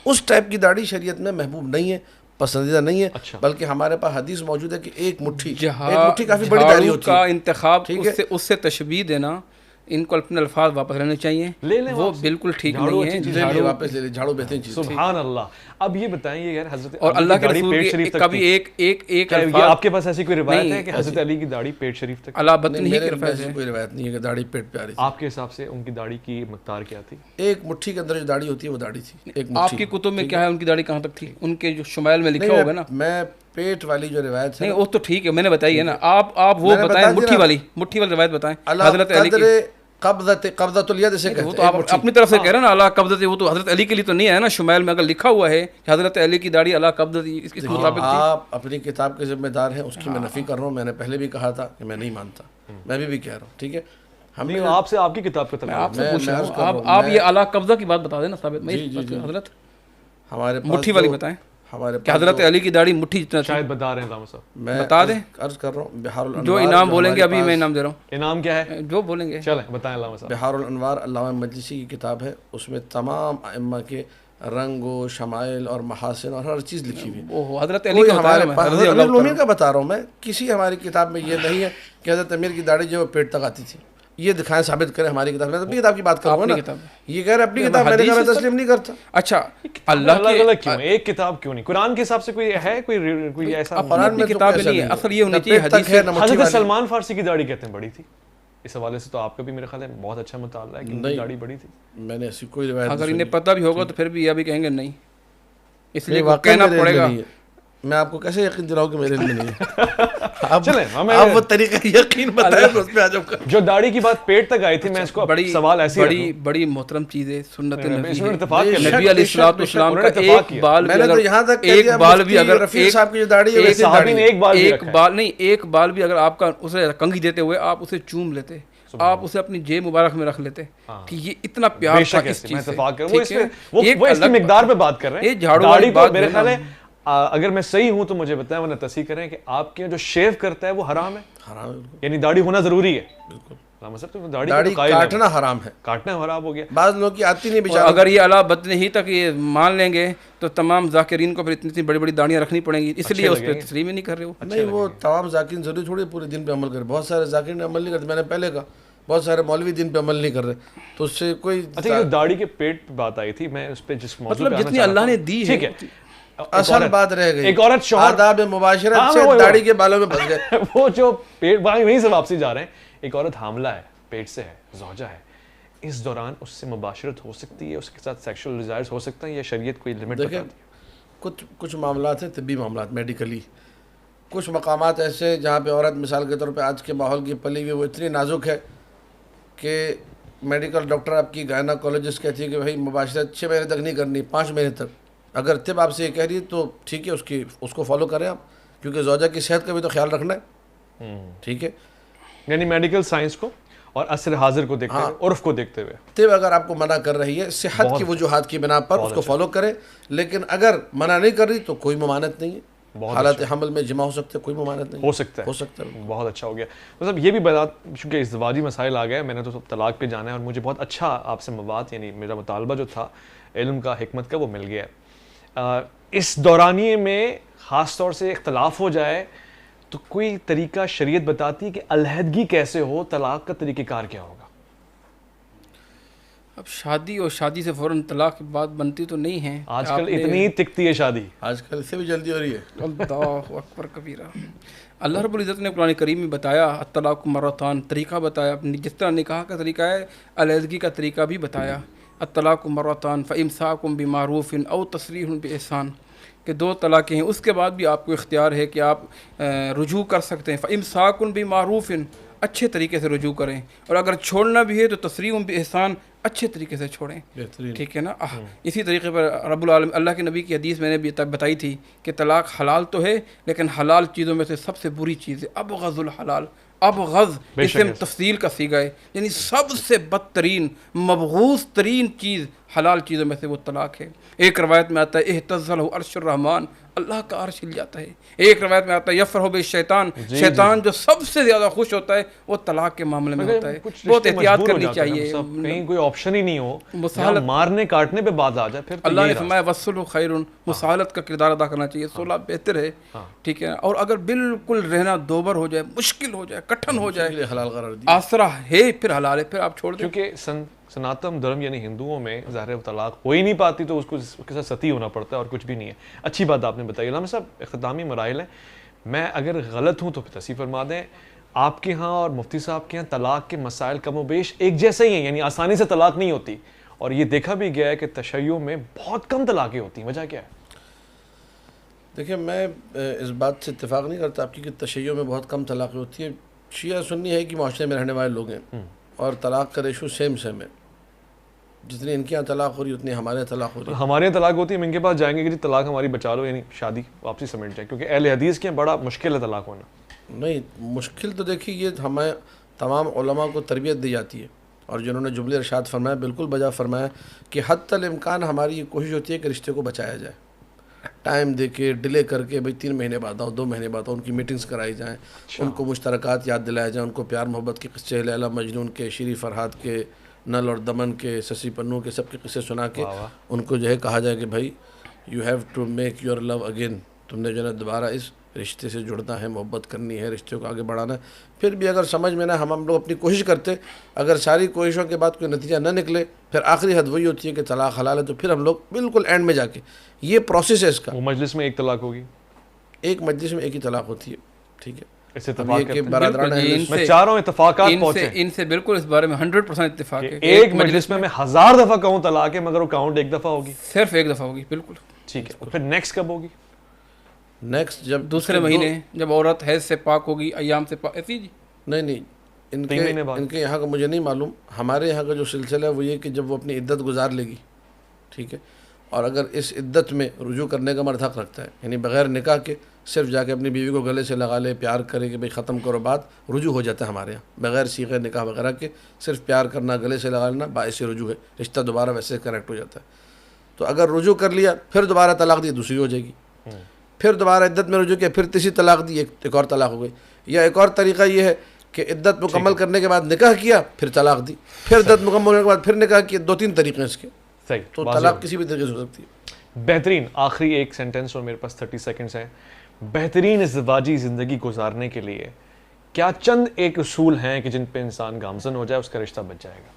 اس ٹائپ کی داڑھی شریعت میں محبوب نہیں ہے، پسندیدہ نہیں ہے، بلکہ ہمارے پاس حدیث موجود ہے کہ ایک مٹھی کافی بڑی داڑھی ہوتی ہے۔ کا انتخاب اس سے تشبیہ دینا، ان کو اپنے الفاظ واپس لینے چاہیے، وہ بالکل ٹھیک نہیں ہے، واپس لے لے، جھاڑو بہترین چیز۔ سبحان اللہ۔ اب یہ بتائیں یہ یار حضرت اور اللہ کے رسول کبھی ایک الفاظ، آپ کے پاس ایسی کوئی روایت ہے کہ حضرت علی کی داڑھی پیٹ شریف تک؟ علی بطن ہی کی کوئی روایت نہیں ہے کہ داڑھی پیٹ پہ آ رہی تھی۔ آپ کے حساب سے ان کی داڑھی کی مقدار کیا تھی؟ ایک مٹھی کے اندر جو داڑھی ہوتی ہے وہ داڑھی تھی، ایک مٹھی۔ آپ کی کتب میں کیا ہے ان کی داڑھی کہاں تک تھی؟ ان کے جو شمائل میں لکھا ہوگا نا، میں پیٹ والی جو روایت ہے، نہیں وہ تو ٹھیک ہے، میں نے بتائی ہے نا، آپ وہ بتائیں، مٹھی والی روایت بتائیں، حضرت علی کی قبضۃ الید سے وہ تو آپ اپنی طرف سے کہہ رہے ہیں نا، اللہ قبضت، وہ تو حضرت علی کے لیے تو نہیں ہے نا، شمائل میں اگر لکھا ہوا ہے کہ حضرت علی کی داڑھی اللہ قبضت، اس مطابق آپ اپنی کتاب کے ذمہ دار ہیں، اس کی میں نفی کر رہا ہوں، میں نے پہلے بھی کہا تھا کہ میں نہیں مانتا، میں بھی کہہ رہا ہوں، ٹھیک ہے، ہم نے آپ سے آپ کی کتاب کا آپ سے پوچھ رہا ہوں، آپ یہ اللہ قبضہ کی بات بتا دینا ثابت، حضرت ہمارے مٹھی والی بتائیں کہ حضرت علی کی داڑھی مٹھی جتنا، شاید بتا رہے ہیں علامہ صاحب، میں بتا دیں، عرض کر رہا ہوں، بحار الانوار، جو انعام بولیں گے ابھی میں انعام دے رہا ہوں، انعام کیا ہے جو بولیں گے چلیں بتائیں علامہ صاحب۔ بحار الانوار علامہ مجلسی کی کتاب ہے، اس میں تمام ائمہ کے رنگ و شمائل اور محاسن اور ہر چیز لکھی ہوئی ہے. وہ حضرت علی کوئی کا ہمارے بتایا پاس رضی حضرت اللہ امیر المومنین تعالیٰ. کا بتا رہا ہوں میں, کسی ہماری کتاب میں یہ نہیں ہے کہ حضرت امیر کی داڑھی جو ہے وہ پیٹ تک آتی تھی. یہ دکھائیں, ثابت کریں ہماری کتاب میں. اپنی کتاب کی بات کروں گا نا, اپنی کتاب. یہ کہہ رہے اپنی کتاب, میں نے کہا میں تسلیم نہیں کرتا. اچھا اللہ اللہ الگ کے الگ کیوں, ایک کتاب کیوں نہیں؟ قرآن کے حساب سے کوئی ہے کوئی ایسا؟ قرآن میں تو کتاب ایسا نہیں ہے, ہے. اصل یہ ہونی نہ چاہیے پیٹ تک حدیث ہے, نہ مٹھی حضرت والی. سلمان فارسی کی داڑھی کہتے ہیں بڑی تھی, اس حوالے سے تو آپ کا بھی میرے خیال ہے بہت اچھا مطالعہ ہے کہ ان کی داڑھی بڑی تھی. میں نے ایسی کوئی روایت اگر نہیں انہیں پتہ بھی ہوگا تو پھر بھی یہ بھی کہیں گے نہیں, اس سنی. لیے واقعی کہنا میرے علم پڑے میں گا. نہیں ہے. میں آپ کو کیسے یقین دلاؤں کہ میرے علم میں نہیں ہے؟ چلیں آپ وہ طریقہ یقین بتائیں تو اس پہ آ جاؤں گا. جو داڑھی کی بات پیٹ تک آئی تھی, میں اس کو بڑی سوال ایسے ہی بڑی محترم چیز ہے, سنت نبی اس میں ہے. اتفاق کر نبی علیہ الصلوۃ والسلام کا ایک بال میں بھی نے تو اگر یہاں تک کہہ ایک دیا, بال بھی اگر رفیع صاحب کی جو داڑھی ہے ایک ویسی صحابی داڑھی نے ہے. ایک بال بھی ایک رکھا ہے. بال نہیں, ایک بال بھی اگر آپ کا اسے کنگھی دیتے ہوئے آپ اسے چوم لیتے, آپ اسے اپنی جیب مبارک میں رکھ لیتے کہ یہ اتنا پیار بے تھا شک اس ایسے, میں چیز سے. اتفاق کروں, وہ اس ٹھیک ہے, میں وہ اس کی مقدار پہ بات کر رہے ہیں. یہ جھاڑو داڑھی والی کو بات میرے ہے خیال نا. ہے اگر میں صحیح ہوں تو مجھے بتائیں, ورنہ تصحیح کریں کہ آپ کے جو شیو کرتا ہے وہ حرام ہے, حرام ہے بالکل. یعنی داڑھی ہونا ضروری ہے. بالکل داڑھی کاٹنا حرام ہے. کاٹنا حرام ہو گیا. بعض لوگوں کی آتی نہیں اور بیچارہ. اگر یہ علا بدن ہی تک یہ مان لیں گے تو تمام ذاکرین کو پھر اتنی بڑی بڑی داڑیاں رکھنی پڑیں گی, اس لیے اس پہ تسلیم ہی نہیں کر رہے ہو. نہیں, وہ تمام ذاکرین ضروری تھوڑی پورے دن پہ عمل کرے. بہت سارے ذاکرین عمل نہیں کرتے. میں نے پہلے کہا بہت سارے مولوی دن پہ عمل نہیں کر رہے, تو اس سے کوئی اچھا, یہ داڑھی کے پیٹ پہ بات آئی تھی, میں اس پہ جس موضوع مطلب جتنی اللہ نے دی ہے, ٹھیک ہے, اصل بات رہ گئی. ایک عورت شوہر آداب مباشرت سے داڑھی کے بالوں میں پھنس گئے. وہ جو پیٹ وہیں سے واپسی جا رہے ہیں. ایک عورت حاملہ ہے, پیٹ سے ہے, زوجہ ہے, اس دوران اس سے مباشرت ہو سکتی ہے, اس کے ساتھ سیکشل ڈیزائرز ہو سکتا ہے, یا شریعت کوئی لمٹ بتاتی ہے؟ کچھ معاملات ہیں طبی معاملات, میڈیکلی. کچھ مقامات ایسے جہاں پہ عورت مثال کے طور پہ آج کے ماحول کی پلی ہوئی وہ اتنی نازک ہے کہ میڈیکل ڈاکٹر آپ کی گائناکولوجسٹ کہتی ہے کہ بھائی مباشرت 6 مہینے تک نہیں کرنی, 5 مہینے تک. اگر طب آپ سے یہ کہہ رہی ہے تو ٹھیک ہے, اس کو فالو کریں آپ, کیونکہ زوجہ کی صحت کا بھی تو خیال رکھنا ہے. ٹھیک ہے, یعنی میڈیکل سائنس کو اور عصر حاضر کو دیکھتے ہوئے, عرف کو دیکھتے ہوئے طب اگر آپ کو منع کر رہی ہے صحت کی وجوہات کی بنا پر اس کو فالو کریں. لیکن اگر منع نہیں کر رہی تو کوئی ممانعت نہیں ہے. حالات حمل میں جمع ہو سکتے, کوئی ممانعت نہیں ہو سکتا ہے. بہت اچھا ہو گیا. مطلب یہ بھی بات, چونکہ ازدواجی مسائل آ گئے, میں نے تو طلاق پہ جانا ہے, اور مجھے بہت اچھا آپ سے مواد, یعنی میرا مطالبہ جو تھا علم کا, حکمت کا, وہ مل گیا ہے. اس دورانیے میں خاص طور سے اختلاف ہو جائے تو کوئی طریقہ شریعت بتاتی ہے کہ علیحدگی کیسے ہو, طلاق کا طریقہ کار کیا ہوگا؟ اب شادی اور شادی سے فوراً طلاق کی بات بنتی تو نہیں ہے. آج کل اتنی تکتی ہے شادی, آج کل اس سے بھی جلدی ہو رہی ہے. اللہ اکبر کبیرہ. اللہ رب العزت نے قرآن کریم میں بتایا الطلاق مرتان, طریقہ بتایا, جس طرح نکاح کا طریقہ ہے علیحدگی کا طریقہ بھی بتایا. الطلاق مرتان فامساک بمعروف او تسریح باحسان, کہ 2 طلاقیں ہیں, اس کے بعد بھی آپ کو اختیار ہے کہ آپ رجوع کر سکتے ہیں. فامساک بمعروف, اچھے طریقے سے رجوع کریں, اور اگر چھوڑنا بھی ہے تو تسریح باحسان, اچھے طریقے سے چھوڑیں. ٹھیک ہے نا. اسی طریقے پر رب العالمین اللہ کے نبی کی حدیث میں نے بھی بتائی تھی کہ طلاق حلال تو ہے, لیکن حلال چیزوں میں سے سب سے بری چیز ہے ابغض الحلال. ابغض اسم تفصیل کا صیغہ ہے, یعنی سب سے بدترین مبغوض ترین چیز حلال چیزوں میں سے وہ طلاق ہے. ایک روایت میں آتا ہے اہتز لہ عرش الرحمن, اللہ کا عرش ہل جاتا ہے. ایک روایت میں آتا ہے یفرح بالشیطان, شیطان جو سب سے زیادہ خوش ہوتا ہے وہ طلاق کے معاملے میں ہوتا ہے. بہت احتیاط کرنی چاہیے, کہیں کوئی آپشن ہی نہیں ہو, مارنے کاٹنے پہ بات آ جائے. پھر اللہ نے فرمایا والصلح خیر, مساہلت کا کردار ادا کرنا چاہیے, صلح بہتر ہے. ٹھیک ہے, اور اگر بالکل رہنا دوبر ہو جائے, مشکل ہو جائے, کٹھن ہو جائے, حلال قرار دیا, آسرا ہے پھر حلال ہے, پھر آپ چھوڑ دیں. کیونکہ سناتم دھرم یعنی ہندوؤں میں ظاہر طلاق ہو ہی نہیں پاتی, تو اس کے ساتھ ستی ہونا پڑتا ہے, اور کچھ بھی نہیں ہے. اچھی بات آپ نے بتائی. علامہ صاحب, اختتامی مراحل ہیں, میں اگر غلط ہوں تو پھر تصحیح فرما دیں. آپ کے ہاں اور مفتی صاحب کے ہاں طلاق کے مسائل کم و بیش ایک جیسے ہی ہیں, یعنی آسانی سے طلاق نہیں ہوتی, اور یہ دیکھا بھی گیا ہے کہ تشیع میں بہت کم طلاقیں ہوتی ہیں. وجہ کیا ہے؟ دیکھیں, میں اس بات سے اتفاق نہیں کرتا آپ کی کہ تشیع میں بہت کم طلاقیں ہوتی ہیں. شیعہ سنی ہے کہ معاشرے میں رہنے والے لوگ ہیں, اور طلاق کا ریشو سیم ہے. جتنی ان کے یہاں طلاق ہو رہی ہے اتنی ہمارے یہاں طلاق ہو رہی ہے. ہمارے یہاں طلاق ہوتی ہے, ہم ان کے پاس جائیں گے کہ جی طلاق ہماری بچا لو, یعنی شادی واپسی سمیٹ جائے, کیونکہ اہل حدیث کے بڑا مشکل ہے طلاق ہونا. نہیں, مشکل تو دیکھیے, یہ ہمیں تمام علماء کو تربیت دی جاتی ہے, اور جنہوں نے جملے ارشاد فرمایا بالکل بجا فرمایا کہ حتی الامکان ہماری یہ کوشش ہوتی ہے کہ رشتے کو بچایا جائے. ٹائم دے کے, ڈیلے کر کے, بھئی 3 مہینے بعد آؤ, 2 مہینے بعد آؤ, ان کی میٹنگز کرائی جائیں, ان کو مشترکات یاد دلائے جائیں, ان کو پیار محبت کے قصے لیلا مجنون کے, شیریں فرحات کے, نل اور دمن کے، سسی پنو کے، سب کے قصے سنا کے ان کو جو ہے کہا جائے کہ بھائی you have to make your love again, تم نے جو ہے دوبارہ اس رشتے سے جڑنا ہے، محبت کرنی ہے، رشتے کو آگے بڑھانا ہے. پھر بھی اگر سمجھ میں نہ ہم لوگ اپنی کوشش کرتے، اگر ساری کوششوں کے بعد کوئی نتیجہ نہ نکلے، پھر آخری حد وہی ہوتی ہے کہ طلاق حلال ہے، تو پھر ہم لوگ بالکل اینڈ میں جا کے یہ پروسیس ہے اس کا. وہ مجلس میں ایک طلاق ہوگی، ایک مجلس میں ایک ہی طلاق ہوتی ہے. ٹھیک ہے، اس اب اتفاق یہ کہ کرتے ہیں. برادران بالکل جی، اہل ان میں سے- چاہ رہا ہوں اتفاقات پہنچے. ان سے بالکل اس بارے میں 100% اتفاق ہے. ایک مجلس میں 1000 دفعہ کہوں طلاق ہے، مگر وہ کاؤنٹ ایک دفعہ ہوگی. صرف ایک دفعہ ہوگی. بالکل ٹھیک ہے، پھر نیکسٹ کب ہوگی؟ نیکسٹ جب دوسرے مہینے جب عورت حیض سے پاک ہوگی، ایام سے پاک، ایسی جی. نہیں ان 3 مہینے بعد. ان کے یہاں کا مجھے نہیں معلوم. ہمارے یہاں کا جو سلسلہ ہے وہ یہ کہ جب وہ اپنی عدت گزار لے گی، ٹھیک ہے، اور اگر اس عدت میں رجوع کرنے کا مرد حق رکھتا ہے، یعنی بغیر نکاح کے صرف جا کے اپنی بیوی کو گلے سے لگا لے، پیار کرے کہ بھئی ختم کرو بات، رجوع ہو جاتا ہے ہمارے یہاں بغیر صیغہ نکاح وغیرہ کے. صرف پیار کرنا، گلے سے لگا لینا باعث رجوع ہے، رشتہ دوبارہ ویسے کنیکٹ ہو جاتا ہے. تو اگر رجوع کر لیا، پھر دوبارہ طلاق دی، دوسری ہو جائے گی. پھر دوبارہ عدت میں رجوع کیا، پھر تیسری طلاق دی، ایک اور طلاق ہو گئی. یا ایک اور طریقہ یہ ہے کہ عدت مکمل کرنے کے بعد نکاح کیا، پھر طلاق دی، پھر عدت مکمل ہونے کے بعد پھر نکاح کیا. 2-3 طریقے ہیں اس کے. صحیح. تو طلاق کسی بھی طریقے سے ہو سکتی ہے. بہترین آخری ایک سینٹنس، اور میرے پاس 30 سیکنڈز ہیں. بہترین ازدواجی زندگی گزارنے کے لیے کیا چند ایک اصول ہیں کہ جن پہ انسان گامزن ہو جائے، اس کا رشتہ بچ جائے گا؟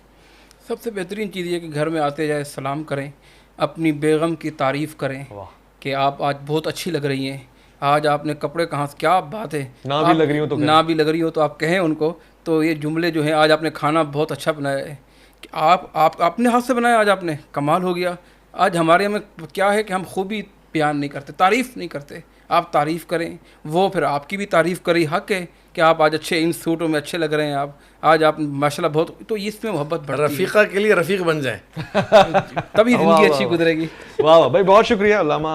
سب سے بہترین چیز یہ کہ گھر میں آتے جائے سلام کریں، اپنی بیگم کی تعریف کریں واہ. کہ آپ آج بہت اچھی لگ رہی ہیں، آج آپ نے کپڑے کہاں سے، کیا بات ہے. نہ بھی لگ رہی ہو تو نہ بھی لگ رہی ہو تو آپ کہیں ان کو. تو یہ جملے جو ہیں، آج آپ نے کھانا بہت اچھا بنایا ہے، کہ آپ اپنے ہاتھ سے بنایا، آج آپ نے کمال ہو گیا. آج ہمارے میں کیا ہے کہ ہم خوبی بیان نہیں کرتے، تعریف نہیں کرتے. آپ تعریف کریں، وہ پھر آپ کی بھی تعریف کری. حق ہے کہ آپ آج اچھے ان سوٹوں میں اچھے لگ رہے ہیں، آج آپ ماشاءاللہ بہت. تو اس میں محبت بڑھتی ہے، رفیقہ کے لیے رفیق بن جائیں. تبھی زندگی اچھی گزرے گی. واہ واہ بھائی، بہت شکریہ علامہ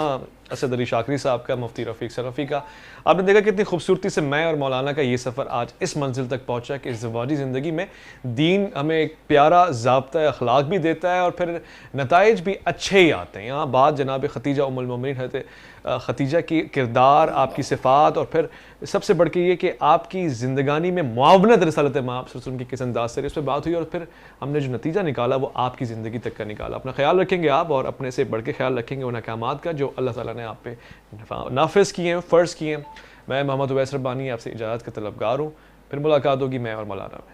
اسد علی شاکری صاحب کا، مفتی رفیق سلفی کا. آپ نے دیکھا کتنی خوبصورتی سے میں اور مولانا کا یہ سفر آج اس منزل تک پہنچا کہ ازدواجی زندگی میں دین ہمیں ایک پیارا ضابطہ اخلاق بھی دیتا ہے، اور پھر نتائج بھی اچھے ہی آتے ہیں. یہاں بات جناب خدیجہ ام المومنین حضرت خدیجہ کی کردار، آپ کی صفات، اور پھر سب سے بڑھ کے یہ کہ آپ کی زندگانی میں معاونت رسالت مآب صلی اللہ علیہ وسلم کی کس انداز سے، اس پہ بات ہوئی، اور پھر ہم نے جو نتیجہ نکالا وہ آپ کی زندگی تک کا نکالا. اپنا خیال رکھیں گے آپ، اور اپنے سے بڑھ کے خیال رکھیں گے ان احکامات کا جو اللہ تعالیٰ نے آپ پہ نافذ کیے ہیں، فرض کیے ہیں. میں محمد اویس ربانی آپ سے اجازت کا طلبگار ہوں. پھر ملاقات ہوگی میں اور مولانا میں.